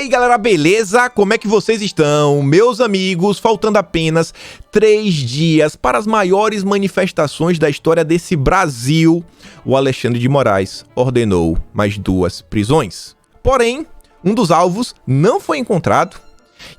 aí galera, beleza? Como é que vocês estão? Meus amigos, faltando apenas 3 dias para as maiores manifestações da história desse Brasil, o Alexandre de Moraes ordenou mais 2 prisões. Porém, um dos alvos não foi encontrado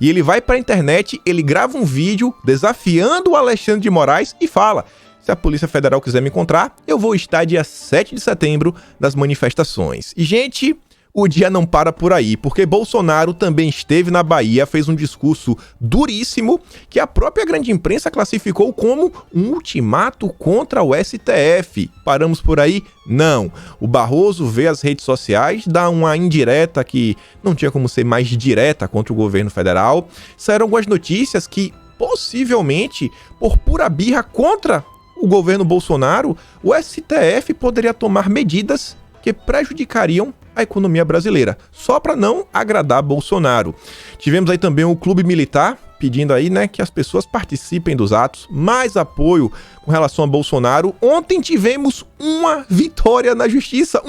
e ele vai para a internet, ele grava um vídeo desafiando o Alexandre de Moraes e fala: se a Polícia Federal quiser me encontrar, eu vou estar dia 7 de setembro nas manifestações. E gente, o dia não para por aí, porque Bolsonaro também esteve na Bahia, fez um discurso duríssimo que a própria grande imprensa classificou como um ultimato contra o STF. Paramos por aí? Não. O Barroso vê as redes sociais, dá uma indireta que não tinha como ser mais direta contra o governo federal. Saíram algumas notícias que, possivelmente, por pura birra contra o governo Bolsonaro, o STF poderia tomar medidas que prejudicariam a economia brasileira, só para não agradar Bolsonaro. Tivemos aí também o Clube Militar pedindo aí, né, que as pessoas participem dos atos, mais apoio com relação a Bolsonaro. Ontem tivemos uma vitória na justiça,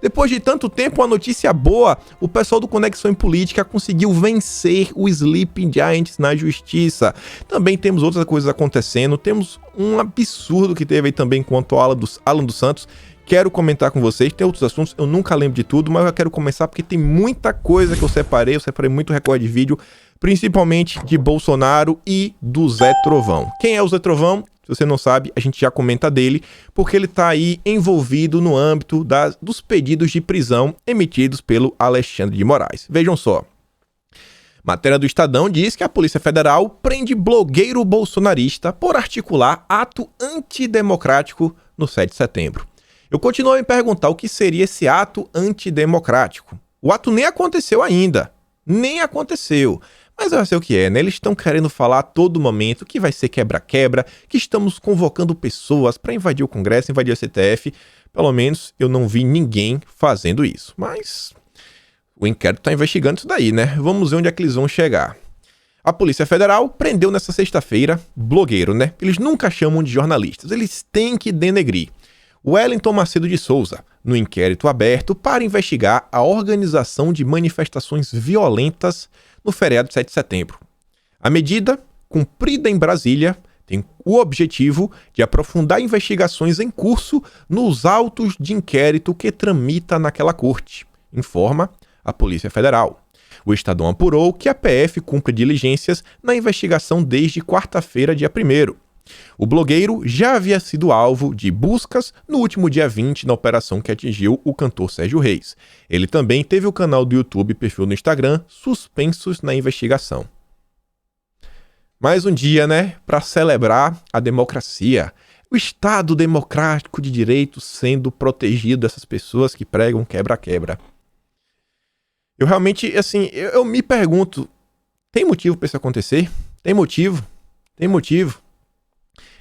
depois de tanto tempo, uma notícia boa, o pessoal do Conexão em Política conseguiu vencer o Sleeping Giants na justiça. Também temos outras coisas acontecendo, temos um absurdo que teve aí também quanto ao Alan dos Santos. Quero comentar com vocês, tem outros assuntos, eu nunca lembro de tudo, mas eu quero começar porque tem muita coisa que eu separei muito recorde de vídeo, principalmente de Bolsonaro e do Zé Trovão. Quem é o Zé Trovão? Se você não sabe, a gente já comenta dele, porque ele está aí envolvido no âmbito dos pedidos de prisão emitidos pelo Alexandre de Moraes. Vejam só. Matéria do Estadão diz que a Polícia Federal prende blogueiro bolsonarista por articular ato antidemocrático no 7 de setembro. Eu continuo a me perguntar o que seria esse ato antidemocrático. O ato nem aconteceu ainda. Nem aconteceu. Mas eu sei o que é, né? Eles estão querendo falar a todo momento que vai ser quebra-quebra, que estamos convocando pessoas para invadir o Congresso, invadir o STF. Pelo menos eu não vi ninguém fazendo isso. Mas o inquérito está investigando isso daí, né? Vamos ver onde é que eles vão chegar. A Polícia Federal prendeu nessa sexta-feira blogueiro, né? Eles nunca chamam de jornalistas, eles têm que denegrir. Wellington Macedo de Souza, no inquérito aberto para investigar a organização de manifestações violentas no feriado de 7 de setembro. A medida, cumprida em Brasília, tem o objetivo de aprofundar investigações em curso nos autos de inquérito que tramita naquela corte, informa a Polícia Federal. O Estadão apurou que a PF cumpre diligências na investigação desde quarta-feira, dia 1º. O blogueiro já havia sido alvo de buscas no último dia 20 na operação que atingiu o cantor Sérgio Reis. Ele também teve o canal do YouTube e perfil no Instagram suspensos na investigação. Mais um dia, né, para celebrar a democracia. O Estado democrático de direito sendo protegido dessas pessoas que pregam quebra-quebra. Eu realmente, assim, eu me pergunto, tem motivo para isso acontecer? Tem motivo? Tem motivo?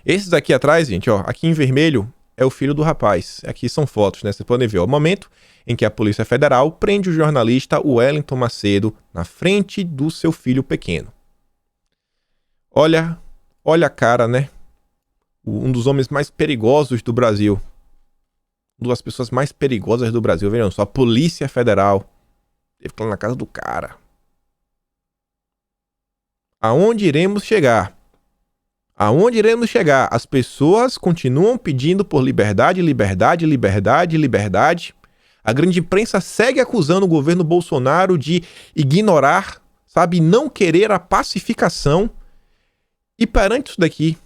Esses aqui atrás, gente, ó, aqui em vermelho é o filho do rapaz. Aqui são fotos, né? Vocês podem ver ó, o momento em que a Polícia Federal prende o jornalista Wellington Macedo na frente do seu filho pequeno. Olha a cara, né? Um dos homens mais perigosos do Brasil. Uma das pessoas mais perigosas do Brasil. Vejam só, a Polícia Federal teve que ir lá na casa do cara. Aonde iremos chegar? Aonde iremos chegar? As pessoas continuam pedindo por liberdade, liberdade, liberdade, liberdade. A grande imprensa segue acusando o governo Bolsonaro de ignorar, sabe, não querer a pacificação. E perante isso daqui,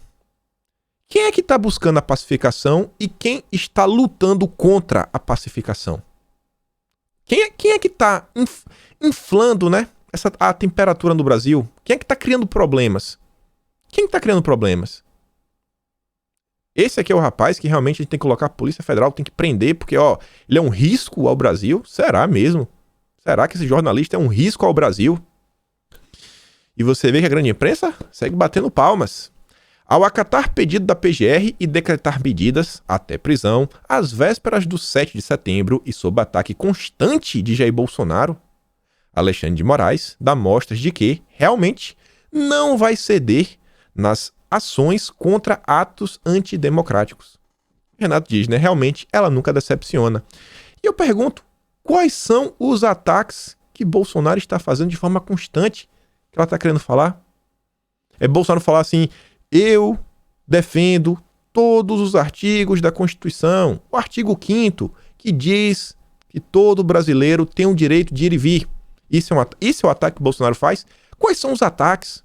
quem é que está buscando a pacificação e quem está lutando contra a pacificação? Quem é que está inflando, né, a temperatura no Brasil? Quem é que está criando problemas? Quem está criando problemas? Esse aqui é o rapaz que realmente a gente tem que colocar a Polícia Federal, tem que prender, porque ó, ele é um risco ao Brasil? Será mesmo? Será que esse jornalista é um risco ao Brasil? E você vê que a grande imprensa segue batendo palmas. Ao acatar pedido da PGR e decretar medidas, até prisão, às vésperas do 7 de setembro e sob ataque constante de Jair Bolsonaro, Alexandre de Moraes dá mostras de que, realmente, não vai ceder nas ações contra atos antidemocráticos. Renato diz, né? Realmente, ela nunca decepciona. E eu pergunto, quais são os ataques que Bolsonaro está fazendo de forma constante que ela está querendo falar? É Bolsonaro falar assim, eu defendo todos os artigos da Constituição. O artigo 5º, que diz que todo brasileiro tem o direito de ir e vir. Isso é o ataque que o Bolsonaro faz? Quais são os ataques?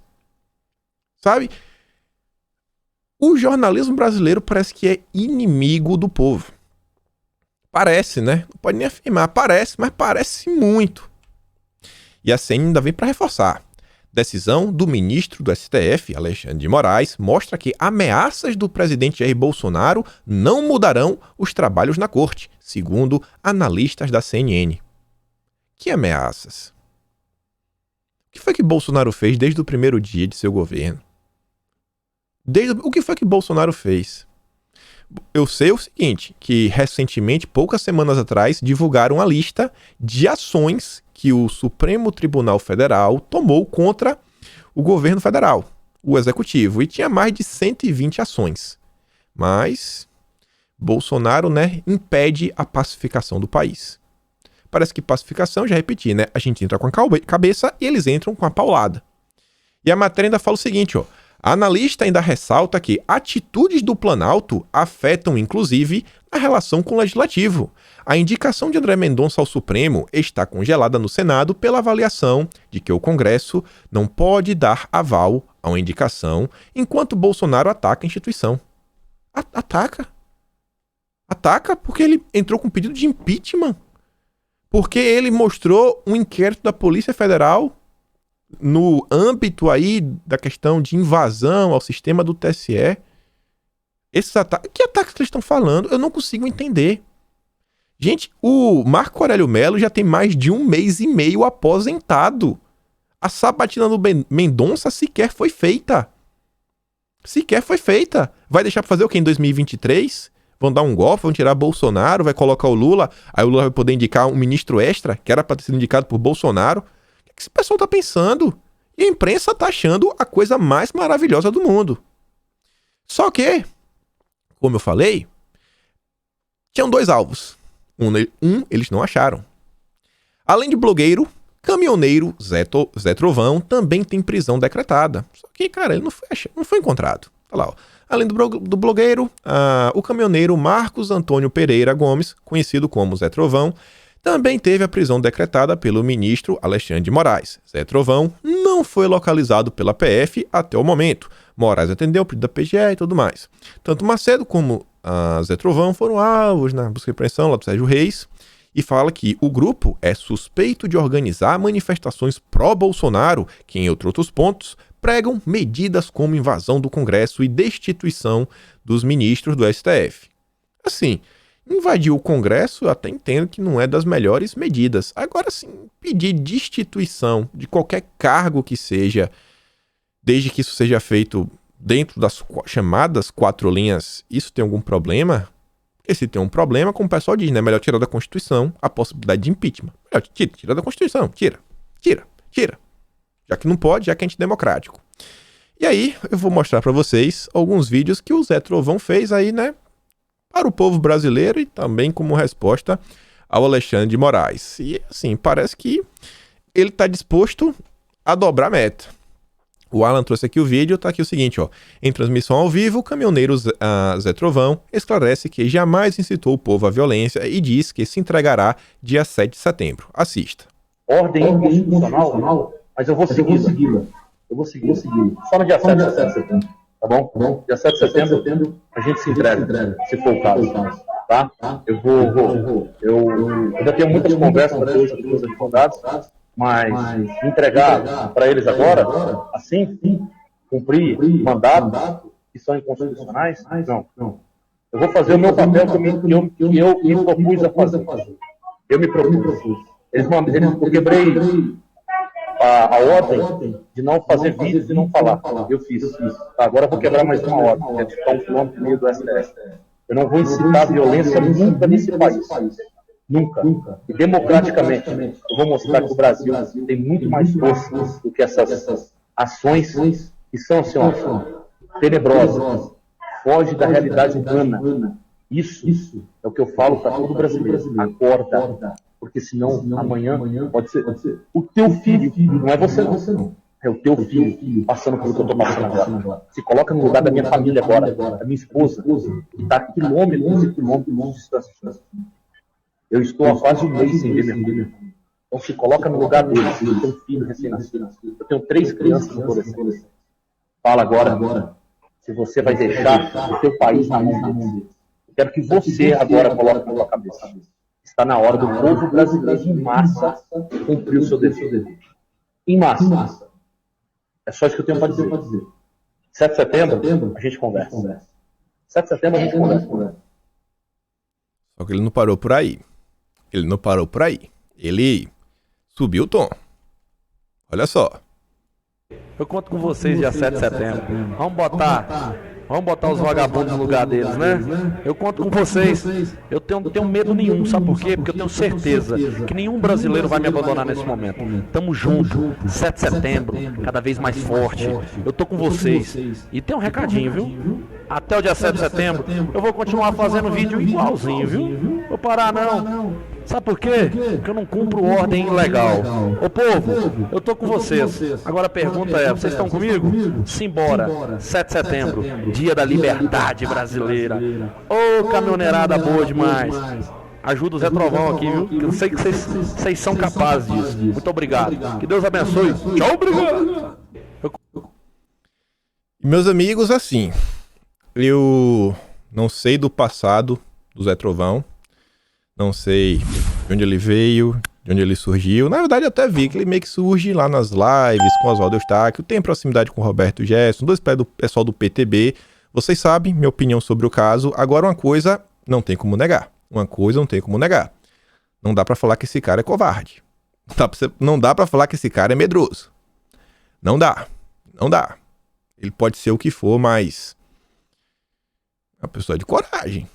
Sabe? O jornalismo brasileiro parece que é inimigo do povo. Parece, né? Não pode nem afirmar. Parece, mas parece muito. E a CNN ainda vem para reforçar. Decisão do ministro do STF, Alexandre de Moraes, mostra que ameaças do presidente Jair Bolsonaro não mudarão os trabalhos na corte, segundo analistas da CNN. Que ameaças? O que foi que Bolsonaro fez desde o primeiro dia de seu governo? O que foi que Bolsonaro fez? Eu sei o seguinte, que recentemente, poucas semanas atrás, divulgaram a lista de ações que o Supremo Tribunal Federal tomou contra o governo federal, o executivo, e tinha mais de 120 ações. Mas Bolsonaro, né, impede a pacificação do país. Parece que pacificação, já repeti, né, a gente entra com a cabeça e eles entram com a paulada. E a matéria ainda fala o seguinte, ó, a analista ainda ressalta que atitudes do Planalto afetam, inclusive, a relação com o Legislativo. A indicação de André Mendonça ao Supremo está congelada no Senado pela avaliação de que o Congresso não pode dar aval a uma indicação enquanto Bolsonaro ataca a instituição. Ataca? Ataca porque ele entrou com pedido de impeachment. Porque ele mostrou um inquérito da Polícia Federal no âmbito aí da questão de invasão ao sistema do TSE. Esses ataques, que ataques que eles estão falando? Eu não consigo entender. Gente, o Marco Aurélio Mello já tem mais de 1 mês e meio aposentado. A sabatina do Mendonça sequer foi feita. Sequer foi feita. Vai deixar pra fazer o quê em 2023? Vão dar um golpe, vão tirar Bolsonaro, vai colocar o Lula, aí o Lula vai poder indicar um ministro extra, que era pra ter sido indicado por Bolsonaro. O que esse pessoal tá pensando? E a imprensa tá achando a coisa mais maravilhosa do mundo. Só que, como eu falei, tinham 2 alvos. Eles não acharam. Além de blogueiro, caminhoneiro Zé Trovão também tem prisão decretada. Só que, cara, ele não foi encontrado. Tá lá, ó. Além do blogueiro, o caminhoneiro Marcos Antônio Pereira Gomes, conhecido como Zé Trovão, também teve a prisão decretada pelo ministro Alexandre de Moraes. Zé Trovão não foi localizado pela PF até o momento. Moraes atendeu o pedido da PGE e tudo mais. Tanto Macedo como Zé Trovão foram alvos na busca e apreensão lá do Sérgio Reis, e fala que o grupo é suspeito de organizar manifestações pró-Bolsonaro, que, em outros pontos, pregam medidas como invasão do Congresso e destituição dos ministros do STF. Assim, invadir o Congresso eu até entendo que não é das melhores medidas. Agora sim, pedir destituição de qualquer cargo que seja, desde que isso seja feito dentro das chamadas 4 linhas, isso tem algum problema? Porque se tem um problema, como o pessoal diz, né? Melhor tirar da Constituição a possibilidade de impeachment. Melhor tira da Constituição, tira. Já que não pode, já que é antidemocrático. E aí, eu vou mostrar pra vocês alguns vídeos que o Zé Trovão fez aí, né? Para o povo brasileiro e também como resposta ao Alexandre de Moraes. E, assim, parece que ele tá disposto a dobrar a meta. O Alan trouxe aqui o vídeo, tá aqui o seguinte, ó. Em transmissão ao vivo, o caminhoneiro Zé Trovão esclarece que jamais incitou o povo à violência e diz que se entregará dia 7 de setembro. Assista. Ordem inconstitucional, mas eu vou segui-la. Eu vou seguir. Só no dia 7 de setembro. Tá bom? Dia 7 de setembro, a gente se entrega, se for o caso. Tá? Eu ainda tenho muitas conversas para ter com os advogados, mas entregar para eles agora, assim, cumprir mandatos que são inconstitucionais, não. Eu vou fazer o meu papel que eu me propus a fazer. Eu me propus. Eu quebrei a ordem de não fazer vídeos e não falar. Eu fiz. Tá, agora eu vou quebrar mais uma ordem, que é de ficar 1,5 km do STF. Eu não vou incitar violência nunca nesse país. Nunca. E democraticamente, eu vou mostrar que o Brasil tem muito mais força do que essas ações que são, assim, ó, tenebrosas. Foge da realidade humana. Isso é o que eu falo para todo brasileiro. Acorda. Porque senão amanhã pode ser o teu filho, não é você não. É o teu filho passando pelo que eu estou passando agora. Se coloca no lugar da minha família agora, da minha esposa, que está a quilômetros e quilômetros de distância. Eu estou há quase um mês sem ver minha família. Então se coloca no lugar deles. Eu tenho um filho recém-nascido. Eu tenho 3 crianças adolescentes. Fala agora se você vai deixar o teu país na mão deles. Eu quero que você agora coloque na sua cabeça. Está na hora do povo brasileiro em massa cumprir o seu dever. Em massa. É só isso que eu tenho para dizer. 7 de setembro, a gente conversa. 7 de setembro, a gente conversa. Só que ele não parou por aí. Ele subiu o tom. Olha só. Eu conto com vocês dia 7 de setembro. Vamos botar os vagabundos no lugar deles, né? Eu conto com vocês. Eu tenho medo nenhum, sabe por quê? Porque eu tenho certeza que nenhum brasileiro vai me abandonar nesse momento. Tamo junto, 7 de setembro, cada vez mais forte. Eu tô com vocês. E tem um recadinho, viu? Até o dia 7 de setembro, eu vou continuar fazendo vídeo igualzinho, viu? Vou parar não. Sabe por quê? Porque eu não cumpro ordem ilegal. Ô povo, eu tô com vocês. Agora a pergunta é, vocês estão comigo? Simbora, 7 de setembro, dia da liberdade brasileira. Ô caminhoneirada boa demais. Ajuda o Zé Trovão aqui, viu? Que eu sei que vocês são capazes disso. Muito obrigado. Que Deus abençoe. Tchau, obrigado. Meus amigos, assim, eu não sei do passado do Zé Trovão. Não sei de onde ele veio, de onde ele surgiu. Na verdade, eu até vi que ele meio que surge lá nas lives com Oswaldo Eustáquio. Tem proximidade com o Roberto Gerson, dois pés do pessoal do PTB. Vocês sabem minha opinião sobre o caso. Agora, uma coisa não tem como negar. Não dá pra falar que esse cara é covarde. Não dá pra falar que esse cara é medroso. Não dá. Ele pode ser o que for, mas é uma pessoa de coragem.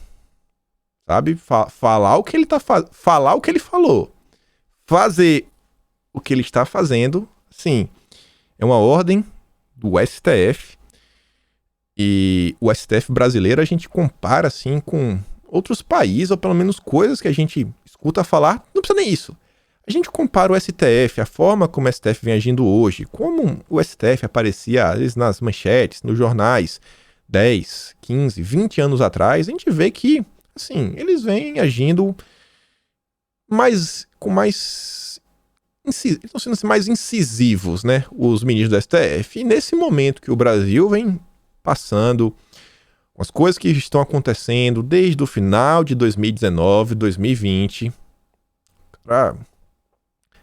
Sabe? Falar o que ele falar o que ele falou. Fazer o que ele está fazendo, sim, é uma ordem do STF. E o STF brasileiro a gente compara assim com outros países, ou pelo menos coisas que a gente escuta falar, não precisa nem isso. A gente compara o STF, a forma como o STF vem agindo hoje, como o STF aparecia às vezes nas manchetes, nos jornais, 10, 15, 20 anos atrás, a gente vê que assim, eles vêm agindo estão sendo assim, mais incisivos, né? Os ministros do STF. E nesse momento que o Brasil vem passando com as coisas que estão acontecendo desde o final de 2019, 2020, para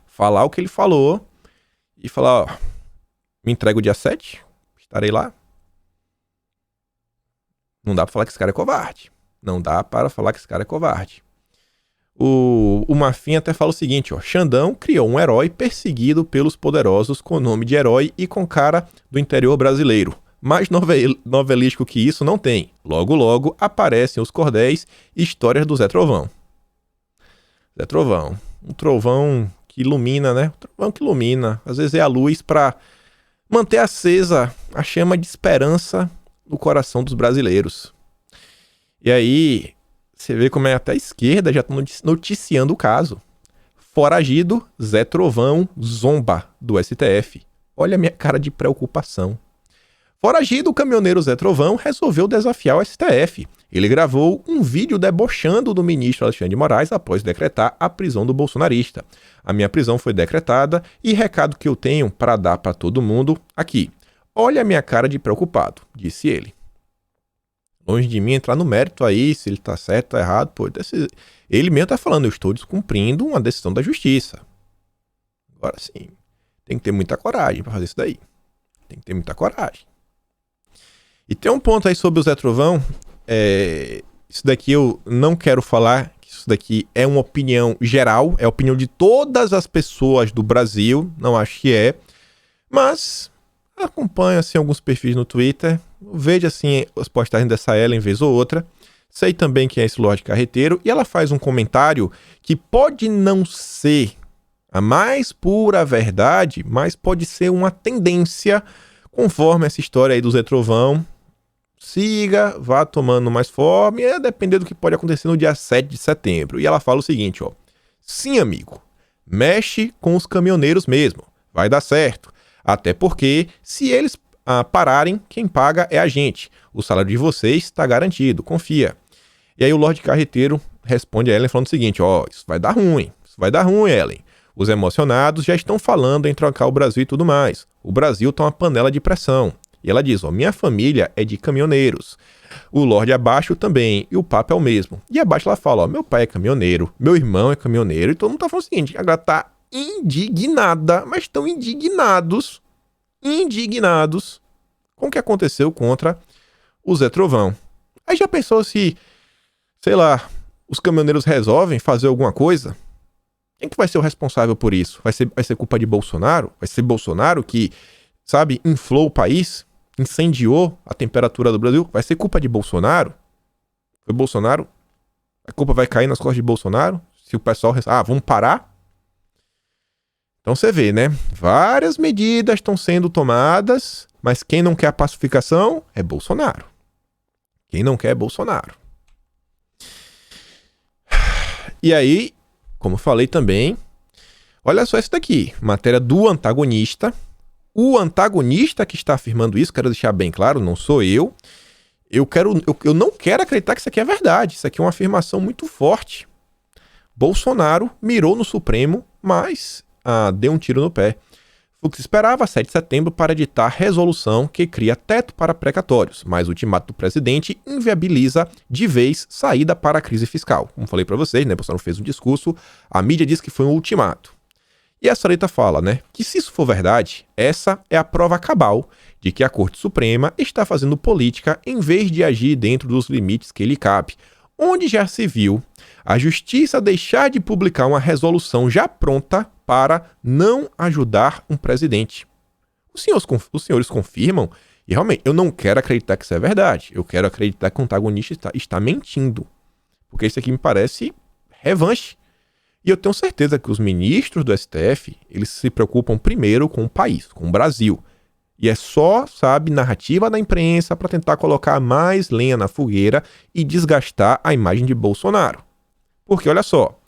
falar o que ele falou e falar, ó, me entrega o dia 7, estarei lá. Não dá pra falar que esse cara é covarde. O Marfim até fala o seguinte, ó. Xandão criou um herói perseguido pelos poderosos com o nome de herói e com cara do interior brasileiro. Mais novelístico que isso não tem. Logo, logo aparecem os cordéis e histórias do Zé Trovão. Zé Trovão. Um trovão que ilumina, né? Um trovão que ilumina. Às vezes é a luz para manter acesa a chama de esperança no coração dos brasileiros. E aí, você vê como é até a esquerda já está noticiando o caso. Foragido, Zé Trovão zomba do STF. Olha a minha cara de preocupação. Foragido, o caminhoneiro Zé Trovão resolveu desafiar o STF. Ele gravou um vídeo debochando do ministro Alexandre de Moraes após decretar a prisão do bolsonarista. A minha prisão foi decretada e recado que eu tenho para dar para todo mundo aqui. Olha a minha cara de preocupado, disse ele. Longe de mim entrar no mérito aí, se ele tá certo, tá errado. Pô, ele mesmo tá falando, eu estou descumprindo uma decisão da justiça. Agora sim, tem que ter muita coragem para fazer isso daí. E tem um ponto aí sobre o Zé Trovão. Isso daqui eu não quero falar, que isso daqui é uma opinião geral, é a opinião de todas as pessoas do Brasil, não acho que é. Mas acompanho assim alguns perfis no Twitter, vejo assim as postagens dessa Ellen vez ou outra, sei também quem é esse Lorde Carreteiro, e ela faz um comentário que pode não ser a mais pura verdade, mas pode ser uma tendência, conforme essa história aí do Zé Trovão siga, vá tomando mais forma, e dependendo do que pode acontecer no dia 7 de setembro. E ela fala o seguinte, ó: Sim, amigo. Mexe com os caminhoneiros mesmo. Vai dar certo. Até porque, se eles pararem, quem paga é a gente. O salário de vocês está garantido, confia. E aí o Lorde Carreteiro responde a Ellen falando o seguinte, isso vai dar ruim. Isso vai dar ruim, Ellen. Os emocionados já estão falando em trocar o Brasil e tudo mais. O Brasil tá uma panela de pressão. E ela diz, minha família é de caminhoneiros. O Lorde abaixo também, e o papo é o mesmo. E abaixo ela fala, meu pai é caminhoneiro, meu irmão é caminhoneiro, e todo mundo tá falando o seguinte, a galera tá indignada, mas estão indignados com o que aconteceu contra o Zé Trovão. Aí já pensou se, sei lá, os caminhoneiros resolvem fazer alguma coisa? Quem que vai ser o responsável por isso? Vai ser culpa de Bolsonaro? Vai ser Bolsonaro que, sabe, inflou o país? Incendiou a temperatura do Brasil? Vai ser culpa de Bolsonaro? Foi Bolsonaro? A culpa vai cair nas costas de Bolsonaro? Se o pessoal... vamos parar? Então você vê, né? Várias medidas estão sendo tomadas, mas quem não quer a pacificação é Bolsonaro. Quem não quer é Bolsonaro. E aí, como eu falei também, olha só isso daqui, matéria do antagonista. O antagonista que está afirmando isso, quero deixar bem claro, não sou eu. Eu não quero acreditar que isso aqui é verdade. Isso aqui é uma afirmação muito forte. Bolsonaro mirou no Supremo, mas deu um tiro no pé. Fux esperava 7 de setembro para editar resolução que cria teto para precatórios, mas o ultimato do presidente inviabiliza de vez saída para a crise fiscal. Como falei para vocês, né, Bolsonaro fez um discurso, a mídia diz que foi um ultimato. E a Sarita fala, né, que se isso for verdade, essa é a prova cabal de que a Corte Suprema está fazendo política em vez de agir dentro dos limites que lhe cabe, onde já se viu a Justiça deixar de publicar uma resolução já pronta para não ajudar um presidente. Os senhores confirmam, e realmente eu não quero acreditar que isso é verdade, eu quero acreditar que o antagonista está mentindo, porque isso aqui me parece revanche. E eu tenho certeza que os ministros do STF, eles se preocupam primeiro com o país, com o Brasil. E é só, narrativa da imprensa para tentar colocar mais lenha na fogueira e desgastar a imagem de Bolsonaro. Porque, olha só,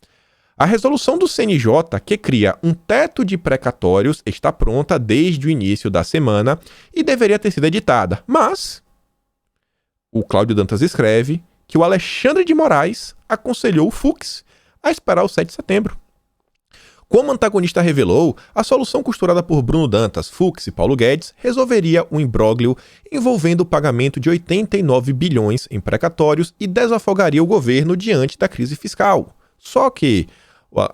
a resolução do CNJ que cria um teto de precatórios está pronta desde o início da semana e deveria ter sido editada. Mas o Cláudio Dantas escreve que o Alexandre de Moraes aconselhou o Fux a esperar o 7 de setembro. Como o antagonista revelou, a solução costurada por Bruno Dantas, Fux e Paulo Guedes resolveria o imbróglio envolvendo o pagamento de 89 bilhões em precatórios e desafogaria o governo diante da crise fiscal. Só que,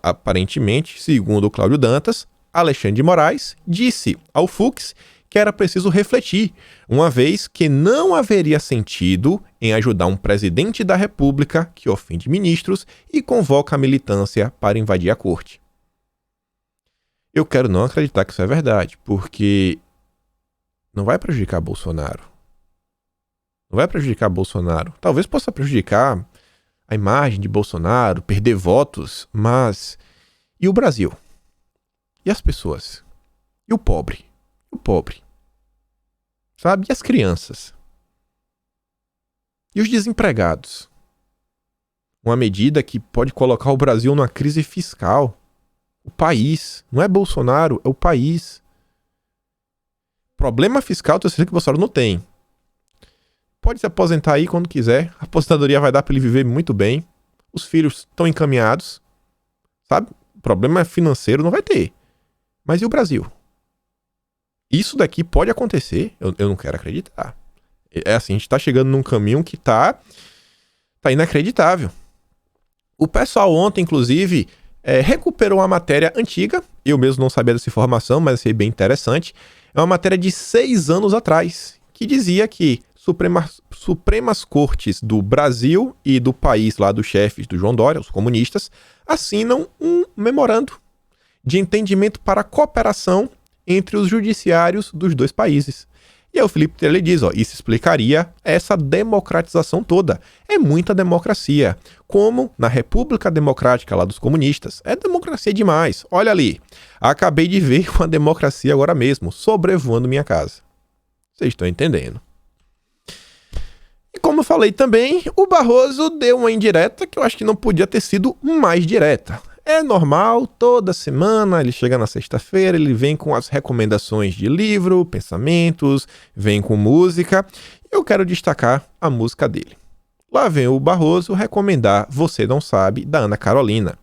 aparentemente, segundo o Cláudio Dantas, Alexandre de Moraes disse ao Fux que era preciso refletir, uma vez que não haveria sentido em ajudar um presidente da República que ofende ministros e convoca a militância para invadir a corte. Eu quero não acreditar que isso é verdade, porque não vai prejudicar Bolsonaro. Não vai prejudicar Bolsonaro. Talvez possa prejudicar a imagem de Bolsonaro, perder votos, mas... E o Brasil? E as pessoas? E o pobre? O pobre, e as crianças? E os desempregados? Uma medida que pode colocar o Brasil numa crise fiscal. O país, não é Bolsonaro, é o país. Problema fiscal, eu sei que o Bolsonaro não tem. Pode se aposentar aí quando quiser, a aposentadoria vai dar para ele viver muito bem. Os filhos estão encaminhados, Problema financeiro não vai ter. Mas e o Brasil? Isso daqui pode acontecer, eu não quero acreditar. É assim, a gente tá chegando num caminho que tá inacreditável. O pessoal ontem, inclusive, recuperou uma matéria antiga, eu mesmo não sabia dessa informação, mas achei bem interessante. É uma matéria de 6 anos atrás, que dizia que Supremas Cortes do Brasil e do país lá dos chefes do João Dória, os comunistas, assinam um memorando de entendimento para cooperação entre os judiciários dos dois países. E aí o Felipe Teller diz, isso explicaria essa democratização toda. É muita democracia, como na República Democrática lá dos comunistas. É democracia demais. Olha ali, acabei de ver uma democracia agora mesmo, sobrevoando minha casa. Vocês estão entendendo. E como eu falei também, o Barroso deu uma indireta que eu acho que não podia ter sido mais direta. É normal, toda semana ele chega na sexta-feira, ele vem com as recomendações de livro, pensamentos, vem com música. Eu quero destacar a música dele. Lá vem o Barroso recomendar Você Não Sabe, da Ana Carolina.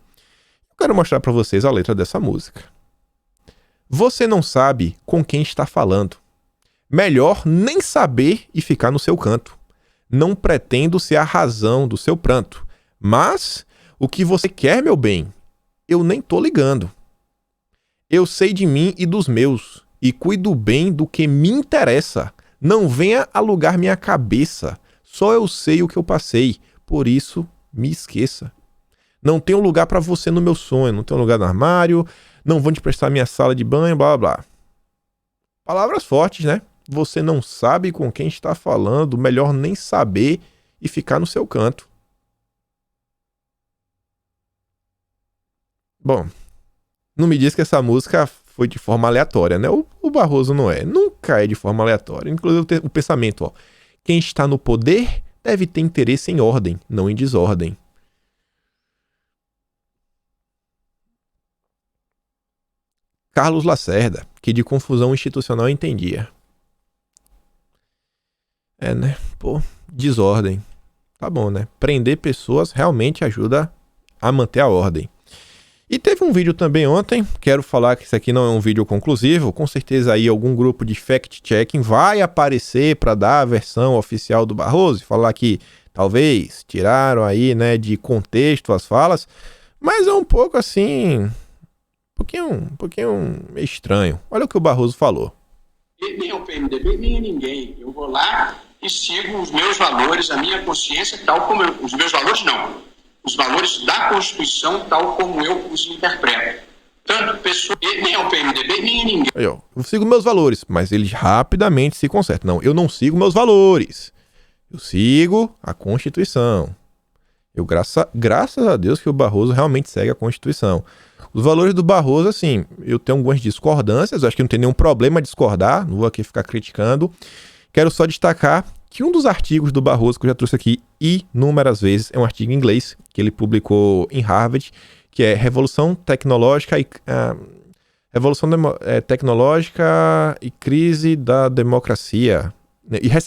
Eu quero mostrar para vocês a letra dessa música. Você não sabe com quem está falando. Melhor nem saber e ficar no seu canto. Não pretendo ser a razão do seu pranto. Mas o que você quer, meu bem, eu nem tô ligando. Eu sei de mim e dos meus, e cuido bem do que me interessa. Não venha alugar minha cabeça. Só eu sei o que eu passei, por isso me esqueça. Não tenho lugar pra você no meu sonho, não tenho lugar no armário, não vou te prestar minha sala de banho, blá blá blá. Palavras fortes, né? Você não sabe com quem está falando, melhor nem saber e ficar no seu canto. Bom, não me diz que essa música foi de forma aleatória, né? O Barroso não é. Nunca é de forma aleatória. Inclusive o pensamento, ó. Quem está no poder deve ter interesse em ordem, não em desordem. Carlos Lacerda, que de confusão institucional entendia. É, né? Pô, desordem. Tá bom, né? Prender pessoas realmente ajuda a manter a ordem. E teve um vídeo também ontem, quero falar que isso aqui não é um vídeo conclusivo, com certeza aí algum grupo de fact-checking vai aparecer para dar a versão oficial do Barroso e falar que talvez tiraram aí, né, de contexto as falas, mas é um pouco assim, um pouquinho estranho. Olha o que o Barroso falou. Nem ao PMDB, nem a ninguém. Eu vou lá e sigo os meus valores, a minha consciência, tal como eu... Os meus valores não. Os valores da Constituição, tal como eu os interpreto. Tanto pessoa, nem ao PMDB, nem a ninguém. Aí, ó, eu sigo meus valores, mas eles rapidamente se consertam. Não, eu não sigo meus valores. Eu sigo a Constituição. Eu, graças a Deus que o Barroso realmente segue a Constituição. Os valores do Barroso, assim, eu tenho algumas discordâncias, acho que não tem nenhum problema discordar, não vou aqui ficar criticando. Quero só destacar que um dos artigos do Barroso, que eu já trouxe aqui inúmeras vezes, é um artigo em inglês, que ele publicou em Harvard, que é Revolução Tecnológica e Crise da Democracia,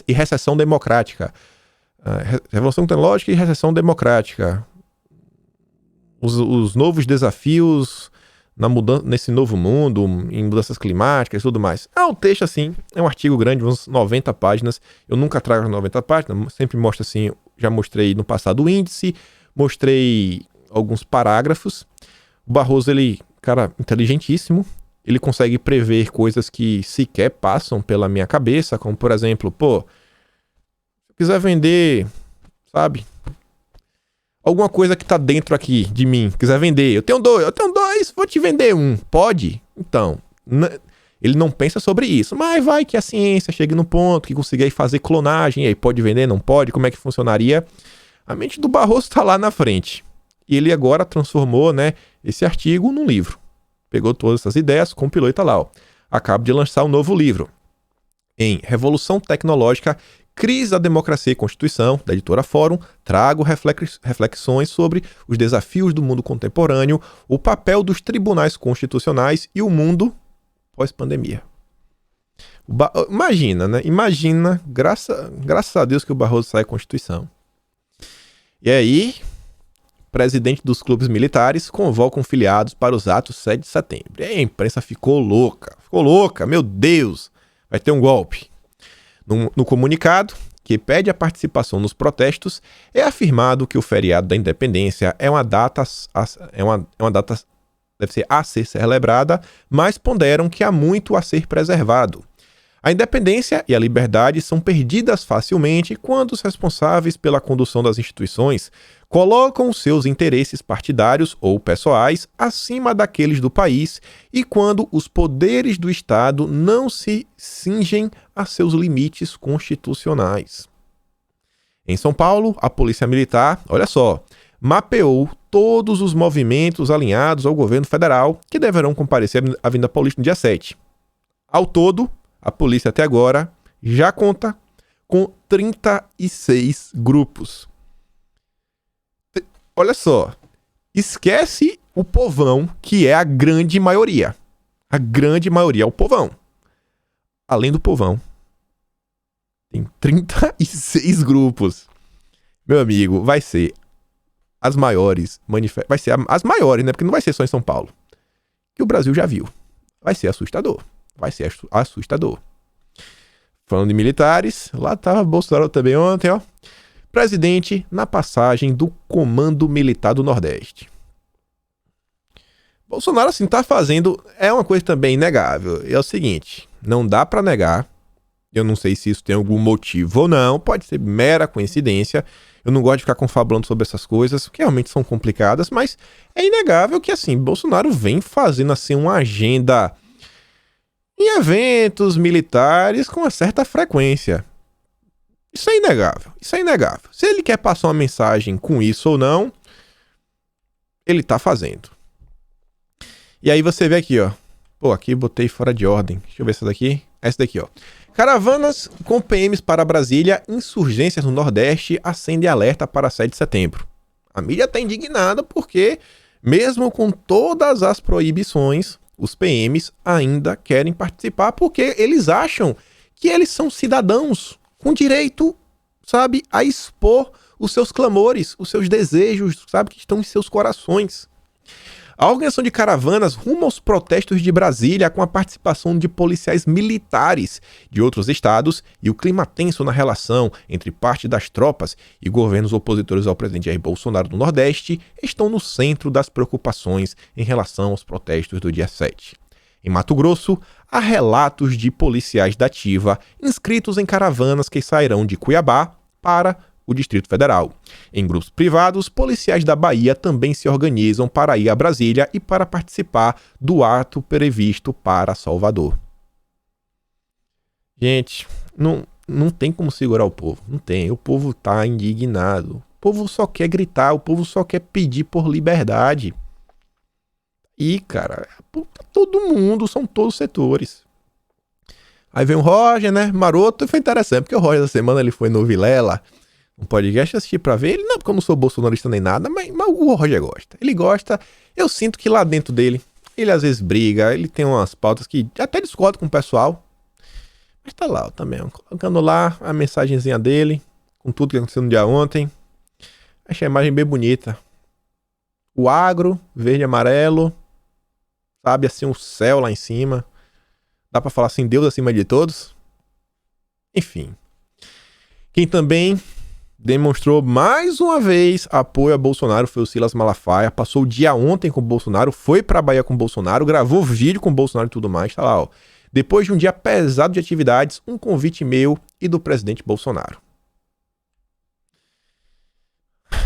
e Recessão Democrática. Revolução Tecnológica e Recessão Democrática. Os novos desafios nesse novo mundo, em mudanças climáticas e tudo mais. É um texto assim, é um artigo grande, uns 90 páginas. Eu nunca trago 90 páginas, sempre mostro assim, já mostrei no passado o índice, mostrei alguns parágrafos. O Barroso, ele, cara, inteligentíssimo, ele consegue prever coisas que sequer passam pela minha cabeça, como por exemplo, se eu quiser vender, sabe, alguma coisa que tá dentro aqui de mim, quiser vender, eu tenho dois, vou te vender um, pode? Então, ele não pensa sobre isso, mas vai que a ciência chegue no ponto que consiga aí fazer clonagem, aí pode vender, não pode, como é que funcionaria? A mente do Barroso tá lá na frente. E ele agora transformou, né, esse artigo num livro. Pegou todas essas ideias, compilou e tá lá, ó. Acaba de lançar um novo livro em Revolução Tecnológica, Crise da Democracia e Constituição, da editora Fórum, trago reflexões sobre os desafios do mundo contemporâneo, o papel dos tribunais constitucionais e o mundo pós-pandemia. Imagina, né? Imagina, graças a Deus que o Barroso sai a Constituição. E aí, presidente dos clubes militares convocam filiados para os atos 7 de setembro. E a imprensa ficou louca, meu Deus, vai ter um golpe. No comunicado, que pede a participação nos protestos, é afirmado que o feriado da Independência é uma data deve ser a ser celebrada, mas ponderam que há muito a ser preservado. A independência e a liberdade são perdidas facilmente quando os responsáveis pela condução das instituições colocam seus interesses partidários ou pessoais acima daqueles do país e quando os poderes do Estado não se cingem a seus limites constitucionais. Em São Paulo, a Polícia Militar, olha só, mapeou todos os movimentos alinhados ao governo federal que deverão comparecer à Avenida Paulista no dia 7. Ao todo, a polícia até agora já conta com 36 grupos. Olha só, esquece o povão, que é a grande maioria. A grande maioria é o povão. Além do povão, tem 36 grupos. Meu amigo, vai ser as maiores manifestações. Vai ser as maiores, né? Porque não vai ser só em São Paulo. Que o Brasil já viu. Vai ser assustador. Vai ser assustador. Falando de militares, lá tava Bolsonaro também ontem, ó. Presidente na passagem do Comando Militar do Nordeste. Bolsonaro, assim, tá fazendo... É uma coisa também inegável. É o seguinte, não dá pra negar. Eu não sei se isso tem algum motivo ou não. Pode ser mera coincidência. Eu não gosto de ficar confabulando sobre essas coisas, que realmente são complicadas, mas é inegável que, assim, Bolsonaro vem fazendo, assim, uma agenda em eventos militares com uma certa frequência. Isso é inegável. Isso é inegável. Se ele quer passar uma mensagem com isso ou não, ele tá fazendo. E aí você vê aqui, ó. Pô, aqui botei fora de ordem. Deixa eu ver essa daqui. Essa daqui, ó. Caravanas com PMs para Brasília, insurgências no Nordeste, acende alerta para 7 de setembro. A mídia está indignada porque, mesmo com todas as proibições, os PMs ainda querem participar porque eles acham que eles são cidadãos com direito, sabe, a expor os seus clamores, os seus desejos, sabe, que estão em seus corações. A organização de caravanas rumo aos protestos de Brasília com a participação de policiais militares de outros estados e o clima tenso na relação entre parte das tropas e governos opositores ao presidente Jair Bolsonaro no Nordeste estão no centro das preocupações em relação aos protestos do dia 7. Em Mato Grosso, há relatos de policiais da ativa inscritos em caravanas que sairão de Cuiabá para o Distrito Federal. Em grupos privados, policiais da Bahia também se organizam para ir a Brasília e para participar do ato previsto para Salvador. Gente, não tem como segurar o povo. Não tem. O povo tá indignado. O povo só quer gritar. O povo só quer pedir por liberdade. E, cara, todo mundo, são todos os setores. Aí vem o Roger, né? Maroto. Foi interessante, porque o Roger, essa semana, ele foi no Vilela, um podcast, assistir pra ver. Ele, não, porque eu não sou bolsonarista nem nada, mas o Roger gosta. Ele gosta. Eu sinto que lá dentro dele, ele às vezes briga, ele tem umas pautas que até discorda com o pessoal. Mas tá lá, ó, também, colocando lá a mensagenzinha dele, com tudo que aconteceu no dia ontem. Achei a imagem bem bonita. O agro, verde e amarelo, sabe, assim, o céu lá em cima. Dá pra falar assim, Deus acima de todos. Enfim. Quem também demonstrou mais uma vez apoio a Bolsonaro foi o Silas Malafaia. Passou o dia ontem com o Bolsonaro, foi pra Bahia com o Bolsonaro, gravou vídeo com o Bolsonaro e tudo mais. Tá lá, ó. Depois de um dia pesado de atividades, um convite meu e do presidente Bolsonaro.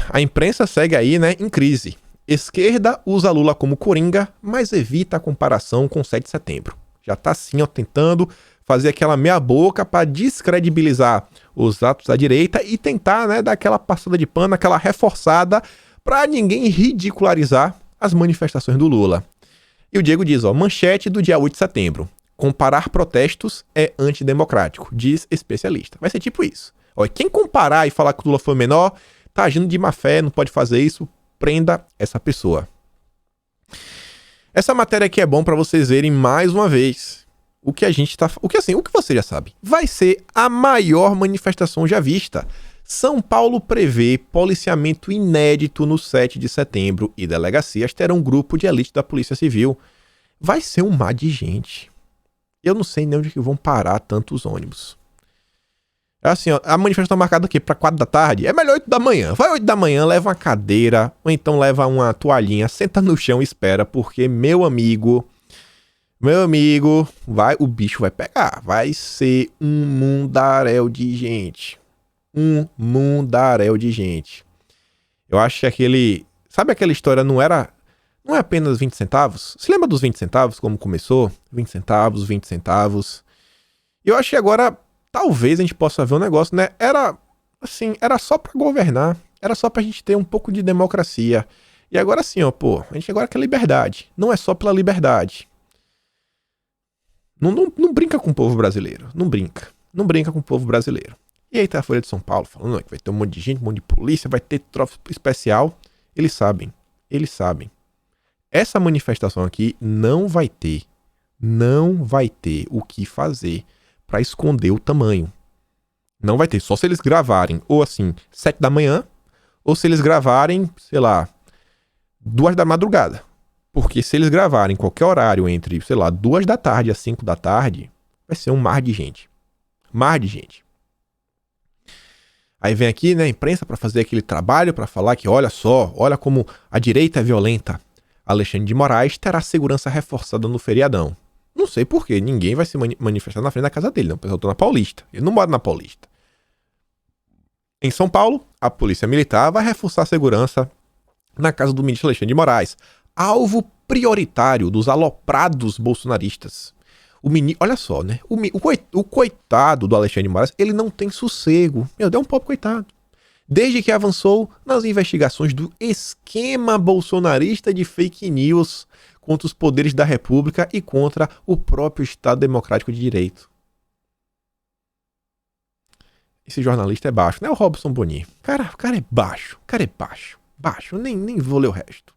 A imprensa segue aí, né, em crise. Esquerda usa Lula como coringa, mas evita a comparação com 7 de setembro. Já tá assim, ó, tentando fazer aquela meia boca para descredibilizar os atos da direita e tentar, né, dar aquela passada de pano, aquela reforçada para ninguém ridicularizar as manifestações do Lula. E o Diego diz, ó, manchete do dia 8 de setembro. Comparar protestos é antidemocrático, diz especialista. Vai ser tipo isso. Ó, quem comparar e falar que o Lula foi menor, tá agindo de má fé, não pode fazer isso, prenda essa pessoa. Essa matéria aqui é bom para vocês verem mais uma vez o que a gente tá, o que você já sabe. Vai ser a maior manifestação já vista. São Paulo prevê policiamento inédito no 7 de setembro e delegacias terão um grupo de elite da Polícia Civil. Vai ser um mar de gente. Eu não sei nem onde que vão parar tantos ônibus. É assim, ó, a manifestação marcada aqui para 4 da tarde. É melhor 8 da manhã. Vai 8 da manhã, leva uma cadeira ou então leva uma toalhinha, senta no chão e espera, porque meu amigo, o bicho vai pegar. Vai ser um mundaréu de gente. Um mundaréu de gente. Eu acho que sabe aquela história não é apenas 20 centavos? Se lembra dos 20 centavos, como começou? 20 centavos, 20 centavos. Eu acho que agora talvez a gente possa ver um negócio, né? Era só pra governar. Era só pra gente ter um pouco de democracia. E agora sim, ó, pô, a gente agora quer liberdade. Não é só pela liberdade. Não brinca com o povo brasileiro. Não brinca. Não brinca com o povo brasileiro. E aí tá a Folha de São Paulo falando que vai ter um monte de gente, um monte de polícia, vai ter tropa especial. Eles sabem. essa manifestação aqui não vai ter o que fazer para esconder o tamanho. Não vai ter, só se eles gravarem, ou assim, 7 da manhã, ou se eles gravarem, sei lá, 2 da madrugada. Porque se eles gravarem qualquer horário entre, sei lá, 2 da tarde a 5 da tarde, vai ser um mar de gente. Mar de gente. Aí vem aqui, né, a imprensa para fazer aquele trabalho, para falar que olha só, olha como a direita é violenta. Alexandre de Moraes terá segurança reforçada no feriadão. Não sei porquê, ninguém vai se manifestar na frente da casa dele, não. Eu tô na Paulista, ele não mora na Paulista. Em São Paulo, a Polícia Militar vai reforçar a segurança na casa do ministro Alexandre de Moraes, alvo prioritário dos aloprados bolsonaristas. Olha só, né? O coitado do Alexandre de Moraes, ele não tem sossego. Meu Deus, é um pobre coitado. Desde que avançou nas investigações do esquema bolsonarista de fake news contra os poderes da República e contra o próprio Estado Democrático de Direito. Esse jornalista é baixo, não é o Robson Boni. O cara é baixo. Baixo, nem vou ler o resto.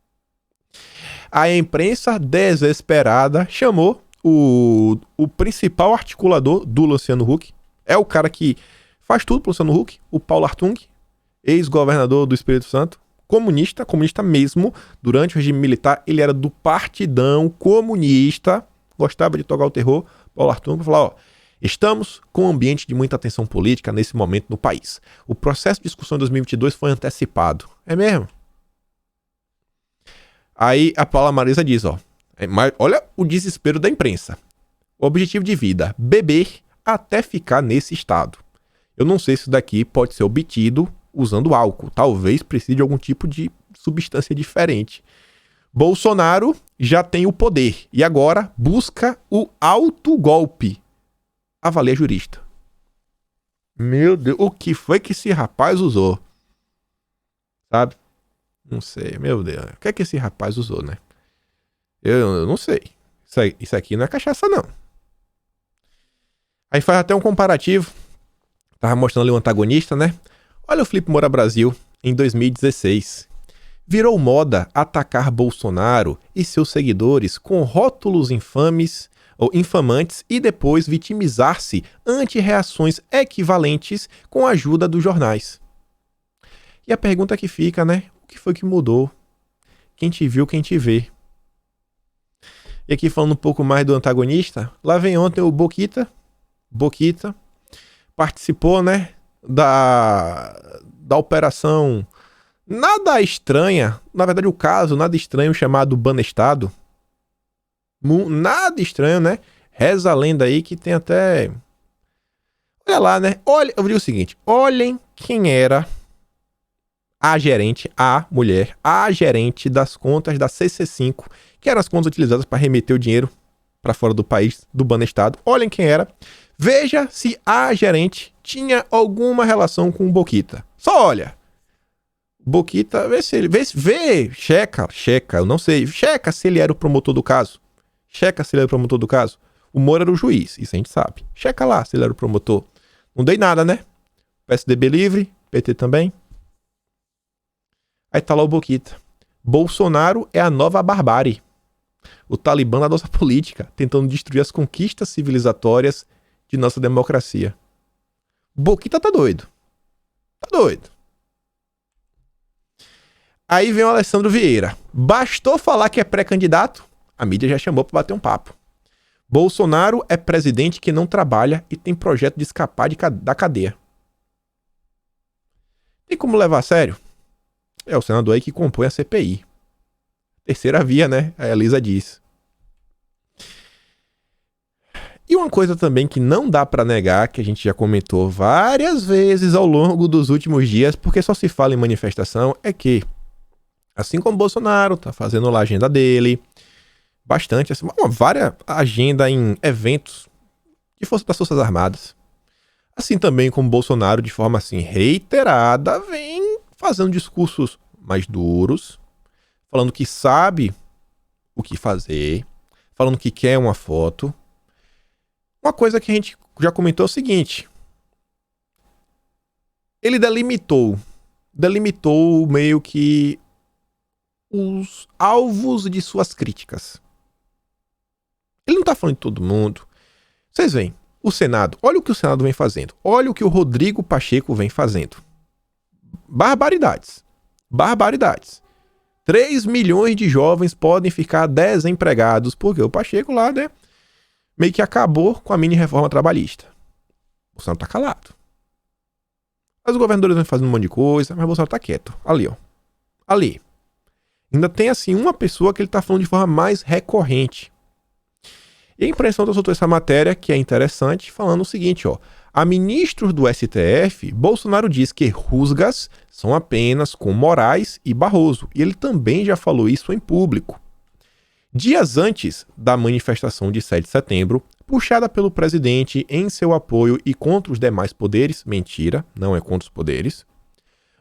A imprensa desesperada chamou o principal articulador do Luciano Huck. É o cara que faz tudo pro Luciano Huck, o Paulo Artung, ex-governador do Espírito Santo, comunista mesmo. Durante o regime militar, ele era do partidão comunista, gostava de tocar o terror. Paulo Artung falou, ó, estamos com um ambiente de muita tensão política nesse momento no país. O processo de discussão em 2022 foi antecipado. É mesmo? Aí a Paula Marisa diz, ó, olha o desespero da imprensa. O objetivo de vida, beber até ficar nesse estado. Eu não sei se isso daqui pode ser obtido usando álcool. Talvez precise de algum tipo de substância diferente. Bolsonaro já tem o poder e agora busca o autogolpe. Avalia jurista. Meu Deus, o que foi que esse rapaz usou? Sabe? Não sei, meu Deus. O que é que esse rapaz usou, né? Eu não sei. Isso aqui não é cachaça, não. Aí faz até um comparativo. Tava mostrando ali o antagonista, né? Olha o Felipe Moura Brasil em 2016. Virou moda atacar Bolsonaro e seus seguidores com rótulos infames ou infamantes e depois vitimizar-se ante reações equivalentes com a ajuda dos jornais. E a pergunta que fica, né? O que foi que mudou? Quem te viu, quem te vê? E aqui falando um pouco mais do antagonista, lá vem ontem o Boquita participou, né, da operação nada estranha, na verdade o caso nada estranho chamado Banestado. Nada estranho, né? Reza a lenda aí que tem até... Olha lá, né? Olha, eu digo o seguinte, olhem quem era a gerente das contas da CC5, que eram as contas utilizadas para remeter o dinheiro para fora do país, do Banestado. Olhem quem era. Veja se a gerente tinha alguma relação com o Boquita. Só olha. Boquita, checa, eu não sei. Checa se ele era o promotor do caso. O Moro era o juiz, isso a gente sabe. Checa lá se ele era o promotor. Não dei nada, né? PSDB livre, PT também. Aí tá lá o Boquita. Bolsonaro é a nova barbárie. O Talibã da nossa política, tentando destruir as conquistas civilizatórias de nossa democracia. Boquita tá doido. Aí vem o Alessandro Vieira. Bastou falar que é pré-candidato, a mídia já chamou pra bater um papo. Bolsonaro é presidente que não trabalha e tem projeto de escapar da cadeia. Tem como levar a sério? É o senador aí que compõe a CPI. Terceira via, né? A Elisa diz. E uma coisa também que não dá pra negar, que a gente já comentou várias vezes ao longo dos últimos dias, porque só se fala em manifestação, é que, assim como Bolsonaro tá fazendo lá a agenda dele, bastante, assim, várias agenda em eventos das Forças Armadas. Assim também como Bolsonaro, de forma assim reiterada, vem fazendo discursos mais duros, falando que sabe o que fazer, falando que quer uma foto. Uma coisa que a gente já comentou é o seguinte: ele delimitou meio que os alvos de suas críticas. Ele não está falando de todo mundo. Vocês veem, o Senado, olha o que o Senado vem fazendo. Olha o que o Rodrigo Pacheco vem fazendo. Barbaridades. Barbaridades. 3 milhões de jovens podem ficar desempregados, porque o Pacheco lá, né, meio que acabou com a mini reforma trabalhista. O Bolsonaro tá calado. Os governadores vão fazendo um monte de coisa, mas o Bolsonaro tá quieto. Ali, ó. Ali. Ainda tem, assim, uma pessoa que ele tá falando de forma mais recorrente. E a imprensa soltou essa matéria, que é interessante, falando o seguinte, ó. A ministros do STF, Bolsonaro diz que rusgas são apenas com Moraes e Barroso. E ele também já falou isso em público. Dias antes da manifestação de 7 de setembro, puxada pelo presidente em seu apoio e contra os demais poderes, mentira, não é contra os poderes,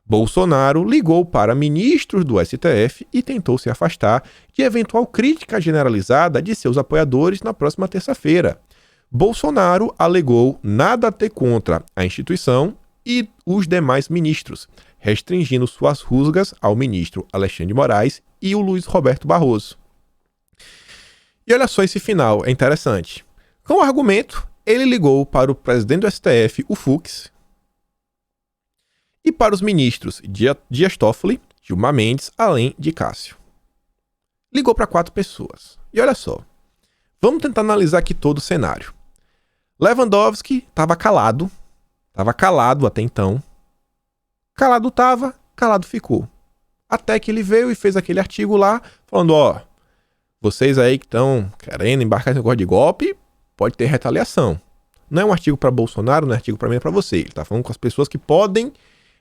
Bolsonaro ligou para ministros do STF e tentou se afastar de eventual crítica generalizada de seus apoiadores na próxima terça-feira. Bolsonaro alegou nada a ter contra a instituição e os demais ministros, restringindo suas rusgas ao ministro Alexandre de Moraes e o Luiz Roberto Barroso. E olha só esse final, é interessante. Com o argumento, ele ligou para o presidente do STF, o Fux, e para os ministros Dias Toffoli, Gilmar Mendes, além de Cássio. Ligou para 4 pessoas. E olha só, vamos tentar analisar aqui todo o cenário. Lewandowski estava calado até então. Calado estava, calado ficou. Até que ele veio e fez aquele artigo lá, falando, ó, vocês aí que estão querendo embarcar nesse negócio de golpe, pode ter retaliação. Não é um artigo para Bolsonaro, não é um artigo para mim, é para você. Ele está falando com as pessoas que podem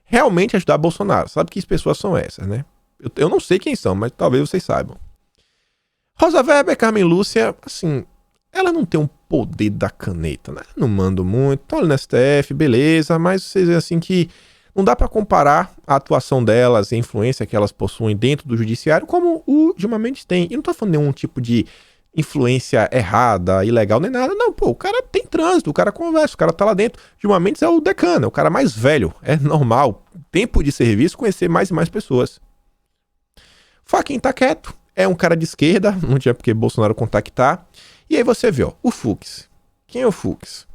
realmente ajudar Bolsonaro. Sabe que pessoas são essas, né? Eu não sei quem são, mas talvez vocês saibam. Rosa Weber, Carmen Lúcia, assim, ela não tem um poder da caneta, né? Não manda muito, estão ali no STF, beleza, mas vocês veem assim que não dá para comparar a atuação delas e a influência que elas possuem dentro do judiciário como o Gilmar Mendes tem. E não tô falando nenhum tipo de influência errada, ilegal, nem nada. Não, pô, o cara tem trânsito, o cara conversa, o cara tá lá dentro. Gilmar Mendes é o decano, é o cara mais velho. É normal, tempo de serviço, conhecer mais e mais pessoas. Fachin tá quieto, é um cara de esquerda, não tinha porque Bolsonaro contactar. E aí você vê, ó, o Fux. Quem é o Fux?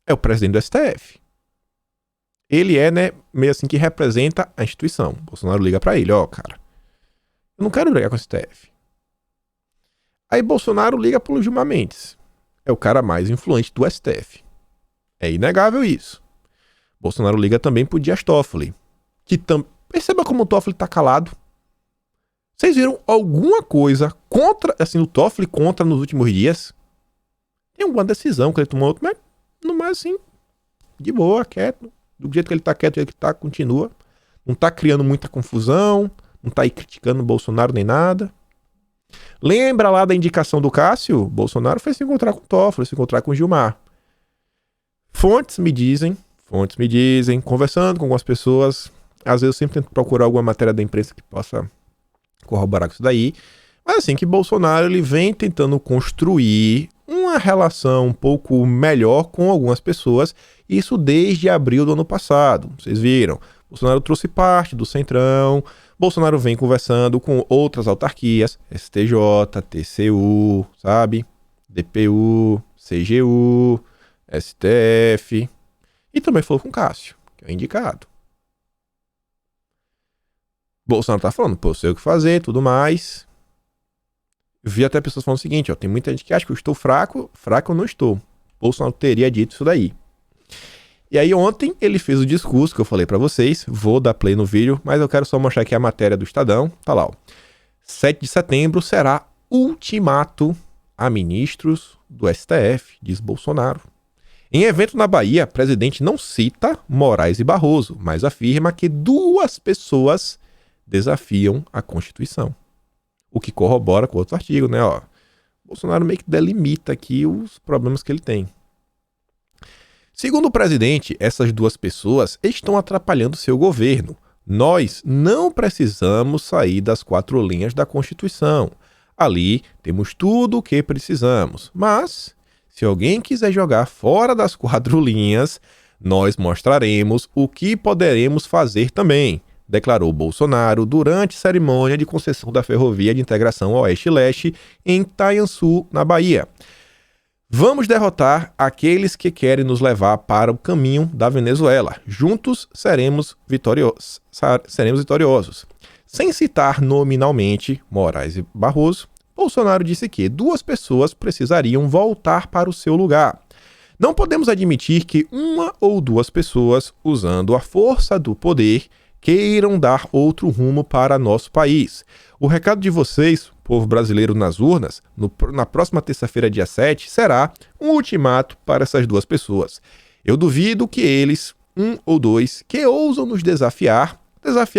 É o presidente do STF. Ele é, né, meio assim que representa a instituição. Bolsonaro liga pra ele, ó, cara, eu não quero brigar com o STF. Aí Bolsonaro liga pro Gilmar Mendes. É o cara mais influente do STF. É inegável isso. Bolsonaro liga também pro Dias Toffoli. Perceba como o Toffoli tá calado. Vocês viram alguma coisa contra, assim, o Toffoli contra nos últimos dias? Tem alguma decisão que ele tomou, mas não mais assim, de boa, quieto. Do jeito que ele tá quieto, do jeito que tá, continua. Não tá criando muita confusão, não tá aí criticando o Bolsonaro nem nada. Lembra lá da indicação do Cássio? Bolsonaro foi se encontrar com o Toffoli, se encontrar com o Gilmar. Fontes me dizem, conversando com algumas pessoas, às vezes eu sempre tento procurar alguma matéria da imprensa que possa corroborar com isso daí, mas assim, que Bolsonaro ele vem tentando construir uma relação um pouco melhor com algumas pessoas, isso desde abril do ano passado, vocês viram. Bolsonaro trouxe parte do Centrão, Bolsonaro vem conversando com outras autarquias, STJ, TCU, sabe? DPU, CGU, STF, e também falou com o Cássio, que é o indicado. Bolsonaro tá falando, pô, eu sei o que fazer, tudo mais. Eu vi até pessoas falando o seguinte, ó, tem muita gente que acha que eu estou fraco eu não estou. Bolsonaro teria dito isso daí. E aí ontem ele fez o discurso que eu falei pra vocês, vou dar play no vídeo, mas eu quero só mostrar aqui a matéria do Estadão, tá lá, ó. 7 de setembro será ultimato a ministros do STF, diz Bolsonaro. Em evento na Bahia, o presidente não cita Moraes e Barroso, mas afirma que 2 pessoas desafiam a Constituição. O que corrobora com outro artigo, né? Ó, Bolsonaro meio que delimita aqui os problemas que ele tem. Segundo o presidente, essas 2 pessoas estão atrapalhando seu governo. Nós não precisamos sair das 4 linhas da Constituição. Ali temos tudo o que precisamos. Mas, se alguém quiser jogar fora das 4 linhas, nós mostraremos o que poderemos fazer também. declarou Bolsonaro durante cerimônia de concessão da Ferrovia de Integração Oeste-Leste em Itaiaçu, na Bahia. Vamos derrotar aqueles que querem nos levar para o caminho da Venezuela. Juntos seremos vitoriosos. Sem citar nominalmente Moraes e Barroso, Bolsonaro disse que 2 pessoas precisariam voltar para o seu lugar. Não podemos admitir que 1 ou 2 pessoas, usando a força do poder, queiram dar outro rumo para nosso país. O recado de vocês, povo brasileiro nas urnas, na próxima terça-feira, dia 7, será um ultimato para essas 2 pessoas. Eu duvido que eles, 1 ou 2, que ousam nos desafiar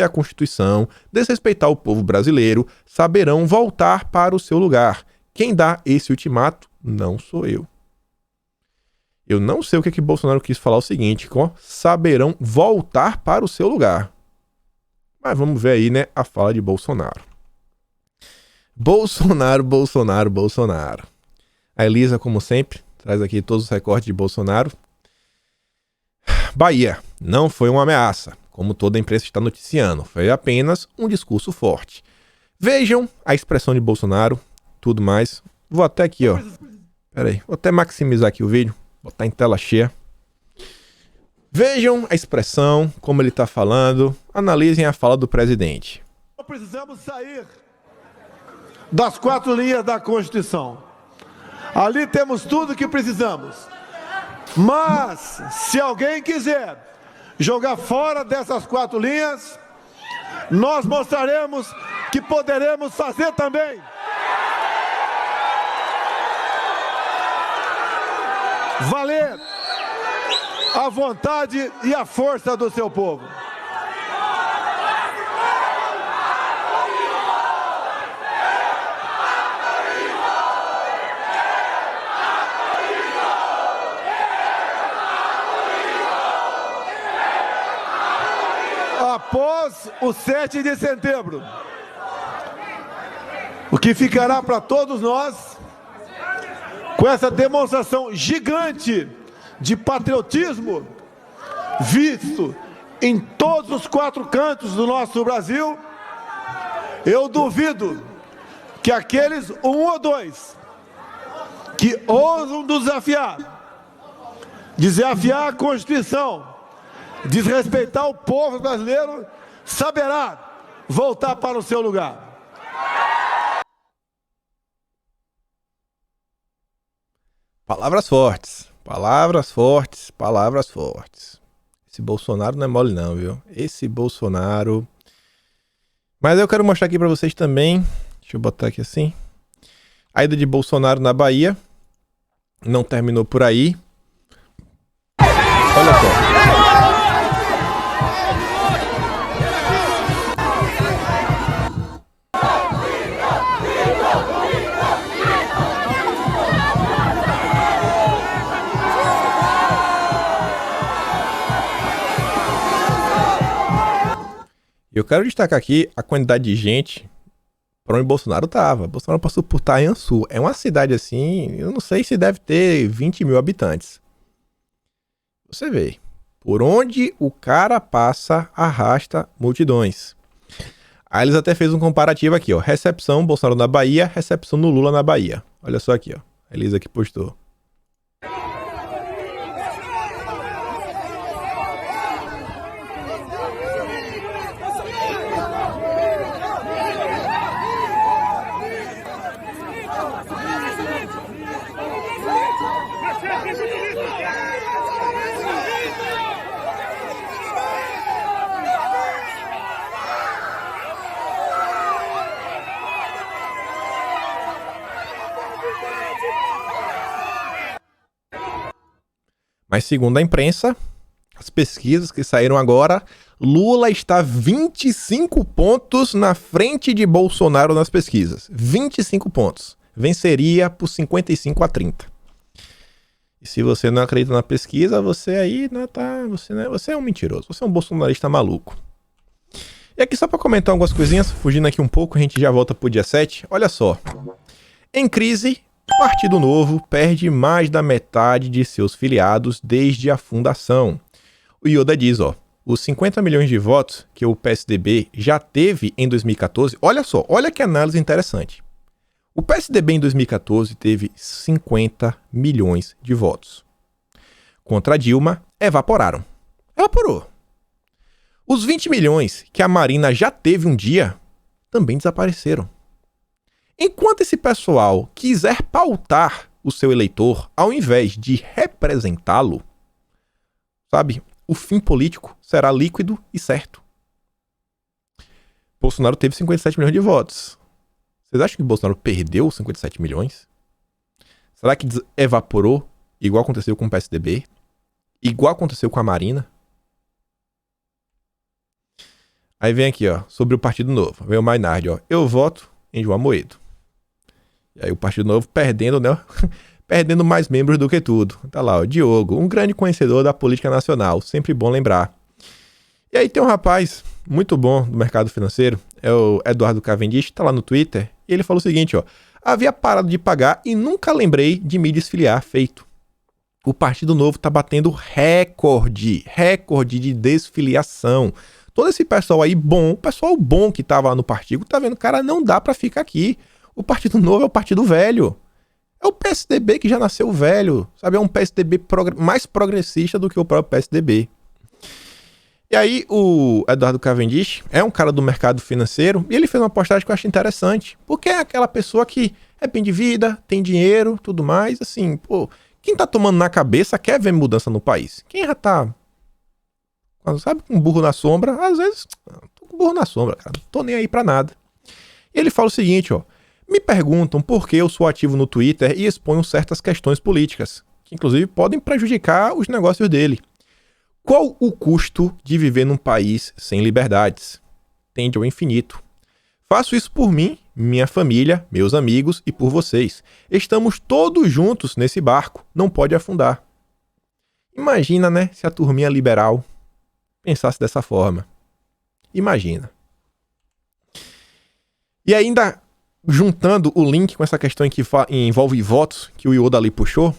a Constituição, desrespeitar o povo brasileiro, saberão voltar para o seu lugar. Quem dá esse ultimato não sou eu. Eu não sei o que Bolsonaro quis falar o seguinte, saberão voltar para o seu lugar. Mas vamos ver aí, né, a fala de Bolsonaro. Bolsonaro. A Elisa, como sempre, traz aqui todos os recortes de Bolsonaro. Bahia, não foi uma ameaça, como toda a imprensa está noticiando. Foi apenas um discurso forte. Vejam a expressão de Bolsonaro, tudo mais. Vou até aqui, ó. Pera aí, vou até maximizar aqui o vídeo, botar em tela cheia. Vejam a expressão, como ele está falando, analisem a fala do presidente. Precisamos sair das 4 linhas da Constituição. Ali temos tudo que precisamos. Mas, se alguém quiser jogar fora dessas 4 linhas, nós mostraremos que poderemos fazer também. Valer a vontade e a força do seu povo. Após o 7 de setembro, o que ficará para todos nós, com essa demonstração gigante de patriotismo visto em todos os 4 cantos do nosso Brasil, eu duvido que aqueles 1 ou 2 que ousam desafiar a Constituição, desrespeitar o povo brasileiro, saberá voltar para o seu lugar. Palavras fortes. Palavras fortes, palavras fortes. Esse Bolsonaro não é mole não, viu? Esse Bolsonaro... Mas eu quero mostrar aqui pra vocês também. Deixa eu botar aqui assim. A ida de Bolsonaro na Bahia. Não terminou por aí. Olha só. Eu quero destacar aqui a quantidade de gente para onde Bolsonaro estava. Bolsonaro passou por Itaiaçu. É uma cidade assim, eu não sei se deve ter 20 mil habitantes. Você vê, por onde o cara passa, arrasta multidões. Aí eles até fez um comparativo aqui, ó. Recepção Bolsonaro na Bahia, recepção no Lula na Bahia. Olha só aqui, ó. A Elisa que postou. Mas segundo a imprensa, as pesquisas que saíram agora, Lula está 25 pontos na frente de Bolsonaro nas pesquisas. 25 pontos. Venceria por 55 a 30. E se você não acredita na pesquisa, você aí não tá, você é um mentiroso. Você é um bolsonarista maluco. E aqui só para comentar algumas coisinhas, fugindo aqui um pouco, a gente já volta pro dia 7. Olha só. Em crise, Partido Novo perde mais da metade de seus filiados desde a fundação. O Yoda diz, ó, os 50 milhões de votos que o PSDB já teve em 2014, olha só, olha que análise interessante. O PSDB em 2014 teve 50 milhões de votos. Contra Dilma, evaporaram. Evaporou. Os 20 milhões que a Marina já teve um dia também desapareceram. Enquanto esse pessoal quiser pautar o seu eleitor ao invés de representá-lo, sabe, o fim político será líquido e certo. Bolsonaro teve 57 milhões de votos. Vocês acham que Bolsonaro perdeu 57 milhões? Será que evaporou igual aconteceu com o PSDB? Igual aconteceu com a Marina? Aí vem aqui, ó, sobre o Partido Novo. Vem o Mainardi, ó. Eu voto em João Amoedo. E aí o Partido Novo perdendo, né? Perdendo mais membros do que tudo. Tá lá, ó, Diogo, um grande conhecedor da política nacional. Sempre bom lembrar. E aí tem um rapaz muito bom do mercado financeiro, é o Eduardo Cavendish, tá lá no Twitter, e ele falou o seguinte, ó. Havia parado de pagar e nunca lembrei de me desfiliar feito. O Partido Novo tá batendo recorde de desfiliação. Todo esse pessoal aí bom, o pessoal bom que tava lá no partido, tá vendo, cara, não dá pra ficar aqui. O Partido Novo é o partido velho. É o PSDB que já nasceu velho, sabe? É um PSDB mais progressista do que o próprio PSDB. E aí o Eduardo Cavendish é um cara do mercado financeiro e ele fez uma postagem que eu achei interessante. Porque é aquela pessoa que é bem de vida, tem dinheiro, tudo mais, assim, pô, quem tá tomando na cabeça quer ver mudança no país. Quem já tá, sabe, com burro na sombra, às vezes, tô com burro na sombra, cara, não tô nem aí pra nada. E ele fala o seguinte, ó, me perguntam por que eu sou ativo no Twitter e exponho certas questões políticas, que inclusive podem prejudicar os negócios dele. Qual o custo de viver num país sem liberdades? Tende ao infinito. Faço isso por mim, minha família, meus amigos e por vocês. Estamos todos juntos nesse barco, não pode afundar. Imagina, né, se a turminha liberal pensasse dessa forma. Imagina. E ainda, juntando o link com essa questão que envolve votos, que o Yoda ali puxou,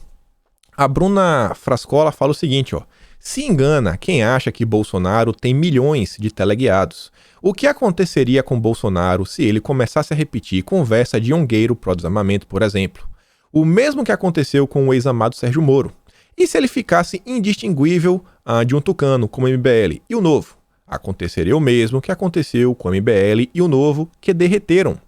a Bruna Frascola fala o seguinte, ó. Se engana quem acha que Bolsonaro tem milhões de teleguiados. O que aconteceria com Bolsonaro se ele começasse a repetir conversa de ongueiro pró-desarmamento, por exemplo? O mesmo que aconteceu com o ex-amado Sérgio Moro. E se ele ficasse indistinguível de um tucano, como o MBL e o Novo? Aconteceria o mesmo que aconteceu com o MBL e o Novo, que derreteram.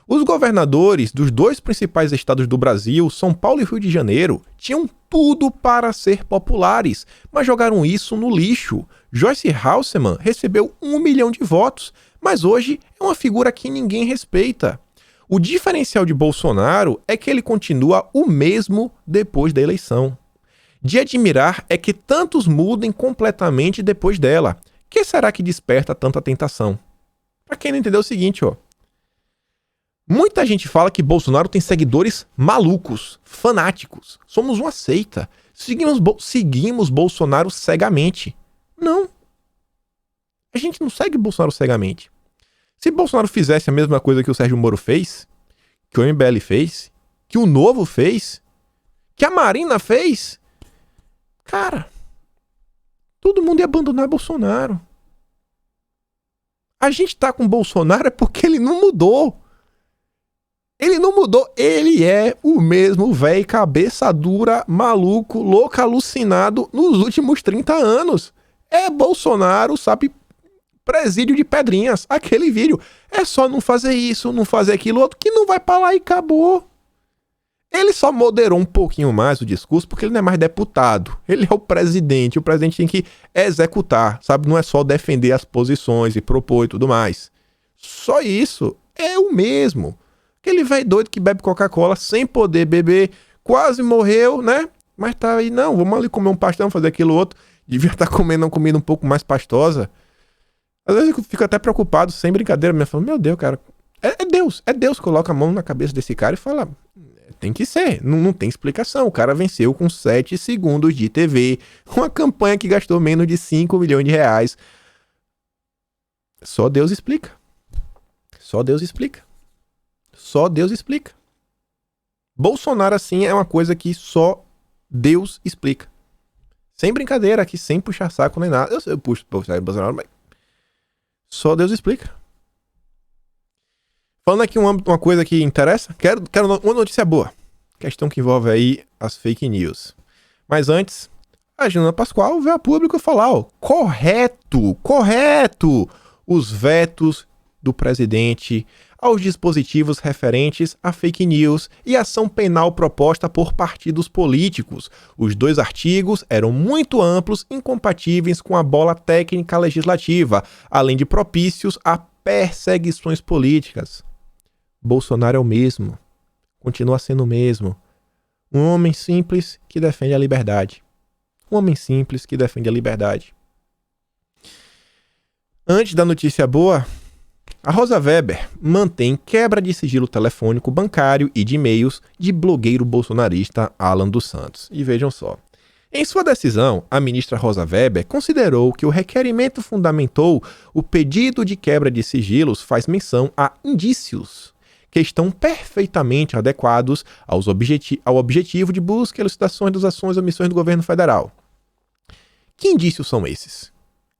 Os governadores dos dois principais estados do Brasil, São Paulo e Rio de Janeiro, tinham tudo para ser populares, mas jogaram isso no lixo. Joyce Hasselmann recebeu 1 milhão de votos, mas hoje é uma figura que ninguém respeita. O diferencial de Bolsonaro é que ele continua o mesmo depois da eleição. De admirar é que tantos mudem completamente depois dela. Que será que desperta tanta tentação? Para quem não entendeu é o seguinte, ó. Muita gente fala que Bolsonaro tem seguidores malucos, fanáticos. Somos uma seita. Seguimos Bolsonaro cegamente. Não. A gente não segue Bolsonaro cegamente. Se Bolsonaro fizesse a mesma coisa que o Sérgio Moro fez, que o MBL fez, que o Novo fez, que a Marina fez, cara, todo mundo ia abandonar Bolsonaro. A gente tá com Bolsonaro é porque ele não mudou. Ele não mudou, ele é o mesmo velho cabeça dura, maluco, louco, alucinado nos últimos 30 anos. É Bolsonaro, sabe, presídio de Pedrinhas, aquele vídeo. É só não fazer isso, não fazer aquilo outro, que não vai pra lá e acabou. Ele só moderou um pouquinho mais o discurso porque ele não é mais deputado. Ele é o presidente tem que executar, sabe? Não é só defender as posições e propor e tudo mais. Só isso, é o mesmo. Aquele velho doido que bebe Coca-Cola sem poder beber, quase morreu, né? Mas tá aí, não, vamos ali comer um pastel, fazer aquilo outro. Devia estar comendo uma comida um pouco mais pastosa. Às vezes eu fico até preocupado, sem brincadeira, me falo, meu Deus, cara, é Deus que coloca a mão na cabeça desse cara e fala, tem que ser, não tem explicação. O cara venceu com 7 segundos de TV, uma campanha que gastou menos de 5 milhões de reais. Só Deus explica. Só Deus explica. Só Deus explica. Bolsonaro, assim, é uma coisa que só Deus explica. Sem brincadeira aqui, sem puxar saco nem nada. Eu puxo Bolsonaro, mas só Deus explica. Falando aqui uma coisa que interessa, quero uma notícia boa. Questão que envolve aí as fake news. Mas antes, a Janaína Pascoal veio a público falar, ó, correto, os vetos do presidente aos dispositivos referentes a fake news e ação penal proposta por partidos políticos. Os 2 artigos eram muito amplos, incompatíveis com a bola técnica legislativa, além de propícios a perseguições políticas. Bolsonaro é o mesmo, continua sendo o mesmo. Um homem simples que defende a liberdade. Um homem simples que defende a liberdade. Antes da notícia boa, a Rosa Weber mantém quebra de sigilo telefônico, bancário e de e-mails de blogueiro bolsonarista Alan dos Santos. E vejam só. Em sua decisão, a ministra Rosa Weber considerou que o requerimento fundamentou o pedido de quebra de sigilos faz menção a indícios que estão perfeitamente adequados ao objetivo de busca e elucidações das ações e omissões do governo federal. Que indícios são esses?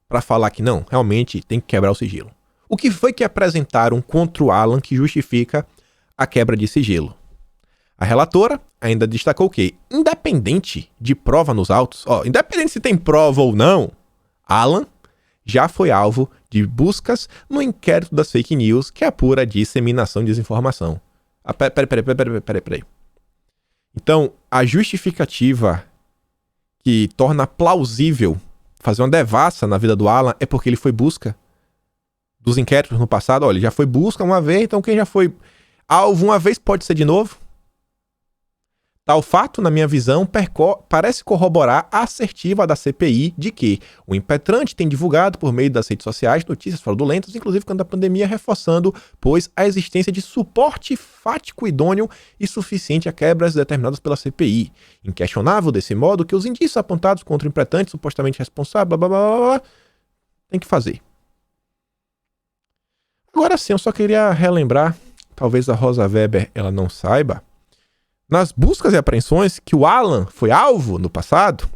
Para falar que não, realmente tem que quebrar o sigilo. O que foi que apresentaram contra o Alan que justifica a quebra de sigilo? A relatora ainda destacou que, independente de prova nos autos, independente se tem prova ou não, Alan já foi alvo de buscas no inquérito das fake news que apura a disseminação de desinformação. Peraí. Então, a justificativa que torna plausível fazer uma devassa na vida do Alan é porque ele foi busca dos inquéritos no passado. Olha, ele já foi busca uma vez, então quem já foi alvo uma vez pode ser de novo? Tal fato, na minha visão, parece corroborar a assertiva da CPI de que o impetrante tem divulgado por meio das redes sociais notícias fraudulentas, inclusive quando a pandemia, reforçando, pois, a existência de suporte fático idôneo e suficiente a quebras determinadas pela CPI. Inquestionável desse modo que os indícios apontados contra o impetrante supostamente responsável, tem que fazer. Agora sim, eu só queria relembrar, talvez a Rosa Weber ela não saiba, nas buscas e apreensões que o Alan foi alvo no passado,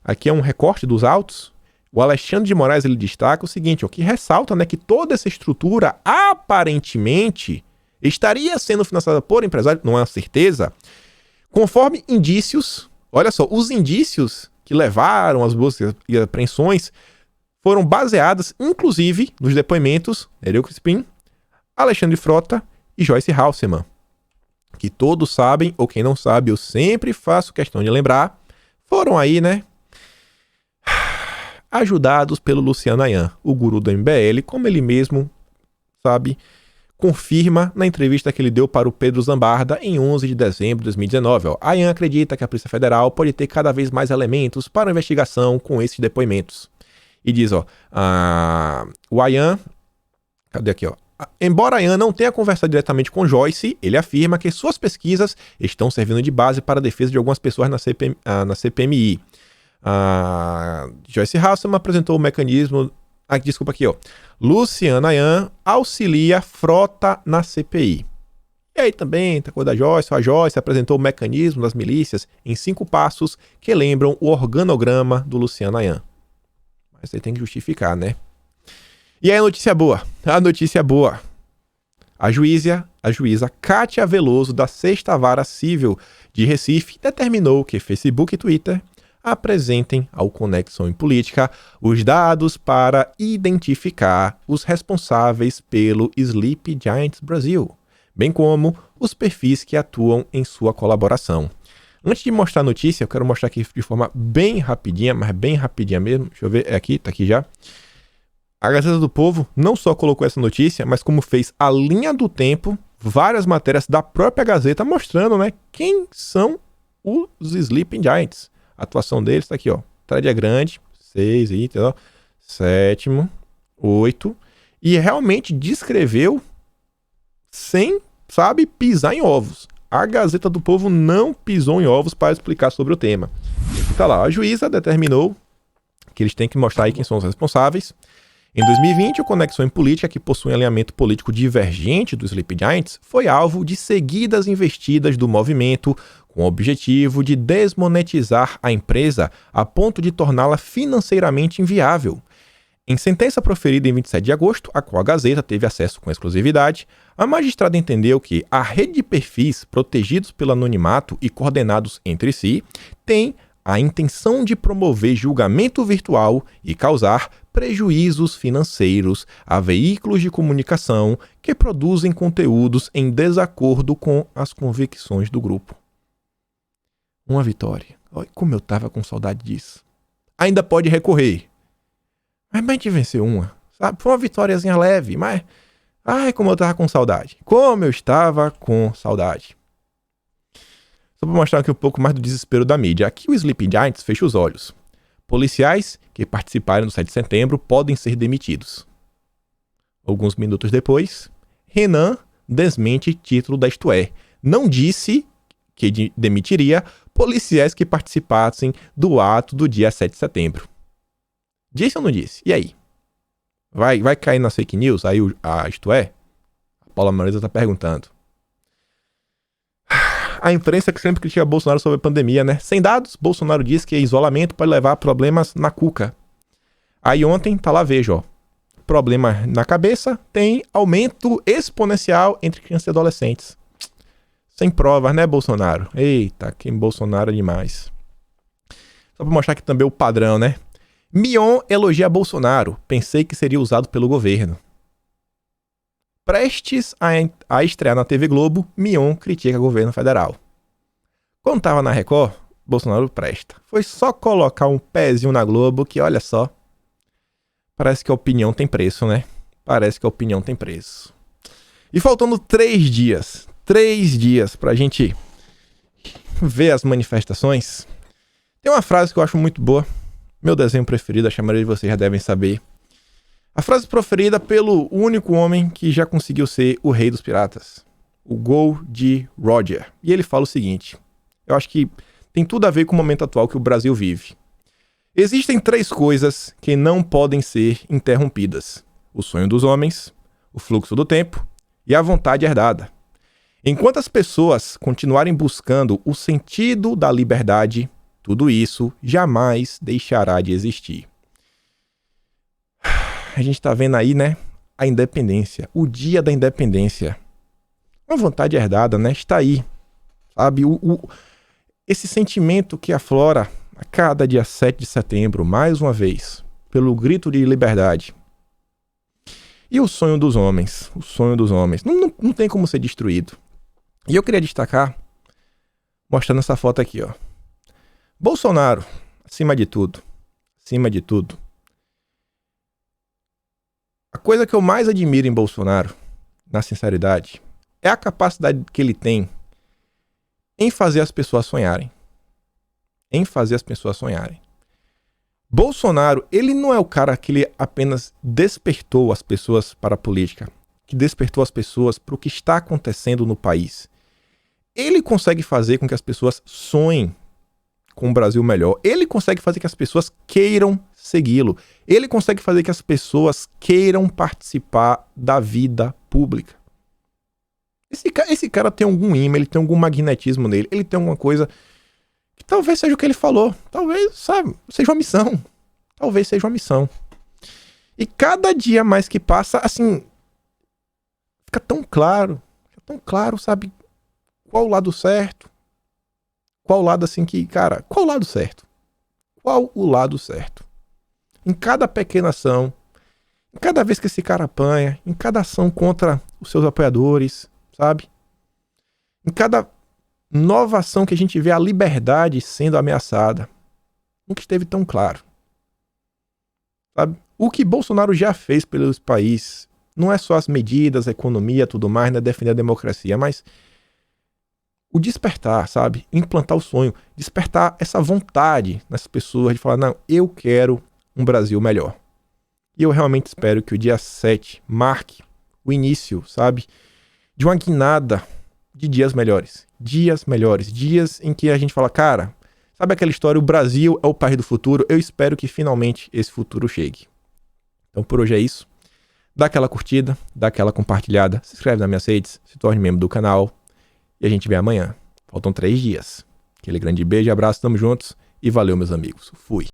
aqui é um recorte dos autos, o Alexandre de Moraes ele destaca o seguinte, que ressalta, né, que toda essa estrutura aparentemente estaria sendo financiada por empresários, não é uma certeza, conforme indícios, olha só, os indícios que levaram as buscas e apreensões foram baseadas, inclusive, nos depoimentos Nereu Crispim, Alexandre Frota e Joyce Halsemann, que todos sabem, ou quem não sabe, eu sempre faço questão de lembrar, foram aí, né, ajudados pelo Luciano Ayan, o guru do MBL, como ele mesmo, sabe, confirma na entrevista que ele deu para o Pedro Zambarda em 11 de dezembro de 2019. Ayan acredita que a Polícia Federal pode ter cada vez mais elementos para a investigação com esses depoimentos. E diz, o Ayan, cadê aqui, embora Ayan não tenha conversado diretamente com Joyce, ele afirma que suas pesquisas estão servindo de base para a defesa de algumas pessoas na CPMI. Joyce Hasselman apresentou o mecanismo... Luciano Ayan auxilia Frota na CPI. E aí também, tá coisa da Joyce. A Joyce apresentou o mecanismo das milícias em 5 passos que lembram o organograma do Luciano Ayan. Mas você tem que justificar, né? E aí a notícia boa. A juíza Kátia Veloso, da 6ª Vara Civil de Recife, determinou que Facebook e Twitter apresentem ao Conexão em Política os dados para identificar os responsáveis pelo Sleep Giants Brasil, bem como os perfis que atuam em sua colaboração. Antes de mostrar a notícia, eu quero mostrar aqui de forma bem rapidinha, mas bem rapidinha mesmo. Deixa eu ver, tá aqui já. A Gazeta do Povo não só colocou essa notícia, mas como fez a linha do tempo, várias matérias da própria Gazeta mostrando, né, quem são os Sleeping Giants. A atuação deles tá aqui, Thread é grande, 6 itens, 7º, 8. E realmente descreveu sem, pisar em ovos. A Gazeta do Povo não pisou em ovos para explicar sobre o tema. Tá lá, a juíza determinou que eles têm que mostrar aí quem são os responsáveis. Em 2020, o Conexão em Política, que possui um alinhamento político divergente dos Sleep Giants, foi alvo de seguidas investidas do movimento com o objetivo de desmonetizar a empresa a ponto de torná-la financeiramente inviável. Em sentença proferida em 27 de agosto, a qual a Gazeta teve acesso com exclusividade, a magistrada entendeu que a rede de perfis protegidos pelo anonimato e coordenados entre si tem a intenção de promover julgamento virtual e causar prejuízos financeiros a veículos de comunicação que produzem conteúdos em desacordo com as convicções do grupo. Uma vitória. Olha como eu tava com saudade disso. Ainda pode recorrer. Mas a gente venceu uma, sabe? Foi uma vitóriazinha leve, mas... Ai, como eu tava com saudade. Como eu estava com saudade. Só para mostrar aqui um pouco mais do desespero da mídia. Aqui o Sleeping Giants fecha os olhos. Policiais que participaram do 7 de setembro podem ser demitidos. Alguns minutos depois, Renan desmente título da Isto É. Não disse que demitiria policiais que participassem do ato do dia 7 de setembro. Disse ou não disse? E aí? Vai cair nas fake news? Aí a Isto É? A Paula Marisa tá perguntando. A imprensa que sempre critica Bolsonaro sobre a pandemia, né? Sem dados, Bolsonaro diz que isolamento pode levar a problemas na cuca. Aí ontem, tá lá, veja, ó. Problema na cabeça tem aumento exponencial entre crianças e adolescentes. Sem provas, né, Bolsonaro? Eita, que Bolsonaro é demais. Só pra mostrar aqui também o padrão, né? Mion elogia Bolsonaro. Pensei que seria usado pelo governo. Prestes a estrear na TV Globo, Mion critica o governo federal. Quando tava na Record, Bolsonaro presta. Foi só colocar um pezinho na Globo que, olha só, parece que a opinião tem preço, né? Parece que a opinião tem preço. E faltando 3 dias pra gente ver as manifestações, tem uma frase que eu acho muito boa. Meu desenho preferido, a maioria de vocês já devem saber. A frase proferida pelo único homem que já conseguiu ser o rei dos piratas, o Gold Roger. E ele fala o seguinte, eu acho que tem tudo a ver com o momento atual que o Brasil vive. Existem 3 coisas que não podem ser interrompidas: o sonho dos homens, o fluxo do tempo e a vontade herdada. Enquanto as pessoas continuarem buscando o sentido da liberdade, tudo isso jamais deixará de existir. A gente tá vendo aí, né? A independência. O dia da independência. Uma vontade herdada, né? Está aí. Sabe? Esse sentimento que aflora a cada dia 7 de setembro, mais uma vez, pelo grito de liberdade. E o sonho dos homens. O sonho dos homens. Não tem como ser destruído. E eu queria destacar, mostrando essa foto aqui, ó. Bolsonaro, acima de tudo. Acima de tudo. A coisa que eu mais admiro em Bolsonaro, na sinceridade, é a capacidade que ele tem em fazer as pessoas sonharem. Em fazer as pessoas sonharem. Bolsonaro, ele não é o cara que ele apenas despertou as pessoas para a política, que despertou as pessoas para o que está acontecendo no país. Ele consegue fazer com que as pessoas sonhem com um Brasil melhor. Ele consegue fazer que as pessoas queiram segui-lo. Ele consegue fazer que as pessoas queiram participar da vida pública. Esse cara tem algum imã, ele tem algum magnetismo nele, ele tem alguma coisa que talvez seja o que ele falou. Talvez, sabe, seja uma missão. Talvez seja uma missão. E cada dia mais que passa, assim, fica tão claro, sabe, qual o lado certo. Qual o lado assim que, cara, qual o lado certo? Qual o lado certo? Em cada pequena ação, em cada vez que esse cara apanha, em cada ação contra os seus apoiadores, sabe? Em cada nova ação que a gente vê a liberdade sendo ameaçada. Nunca esteve tão claro. Sabe? O que Bolsonaro já fez pelo país não é só as medidas, a economia, tudo mais, né? Defender a democracia, mas o despertar, sabe? Implantar o sonho. Despertar essa vontade nas pessoas de falar, não, eu quero um Brasil melhor. E eu realmente espero que o dia 7 marque o início, sabe? De uma guinada de dias melhores. Dias melhores. Dias em que a gente fala, cara, sabe aquela história, o Brasil é o país do futuro? Eu espero que finalmente esse futuro chegue. Então por hoje é isso. Dá aquela curtida, dá aquela compartilhada, se inscreve nas minhas redes, se torne membro do canal. E a gente vê amanhã. Faltam 3 dias. Aquele grande beijo, abraço, tamo juntos e valeu, meus amigos. Fui.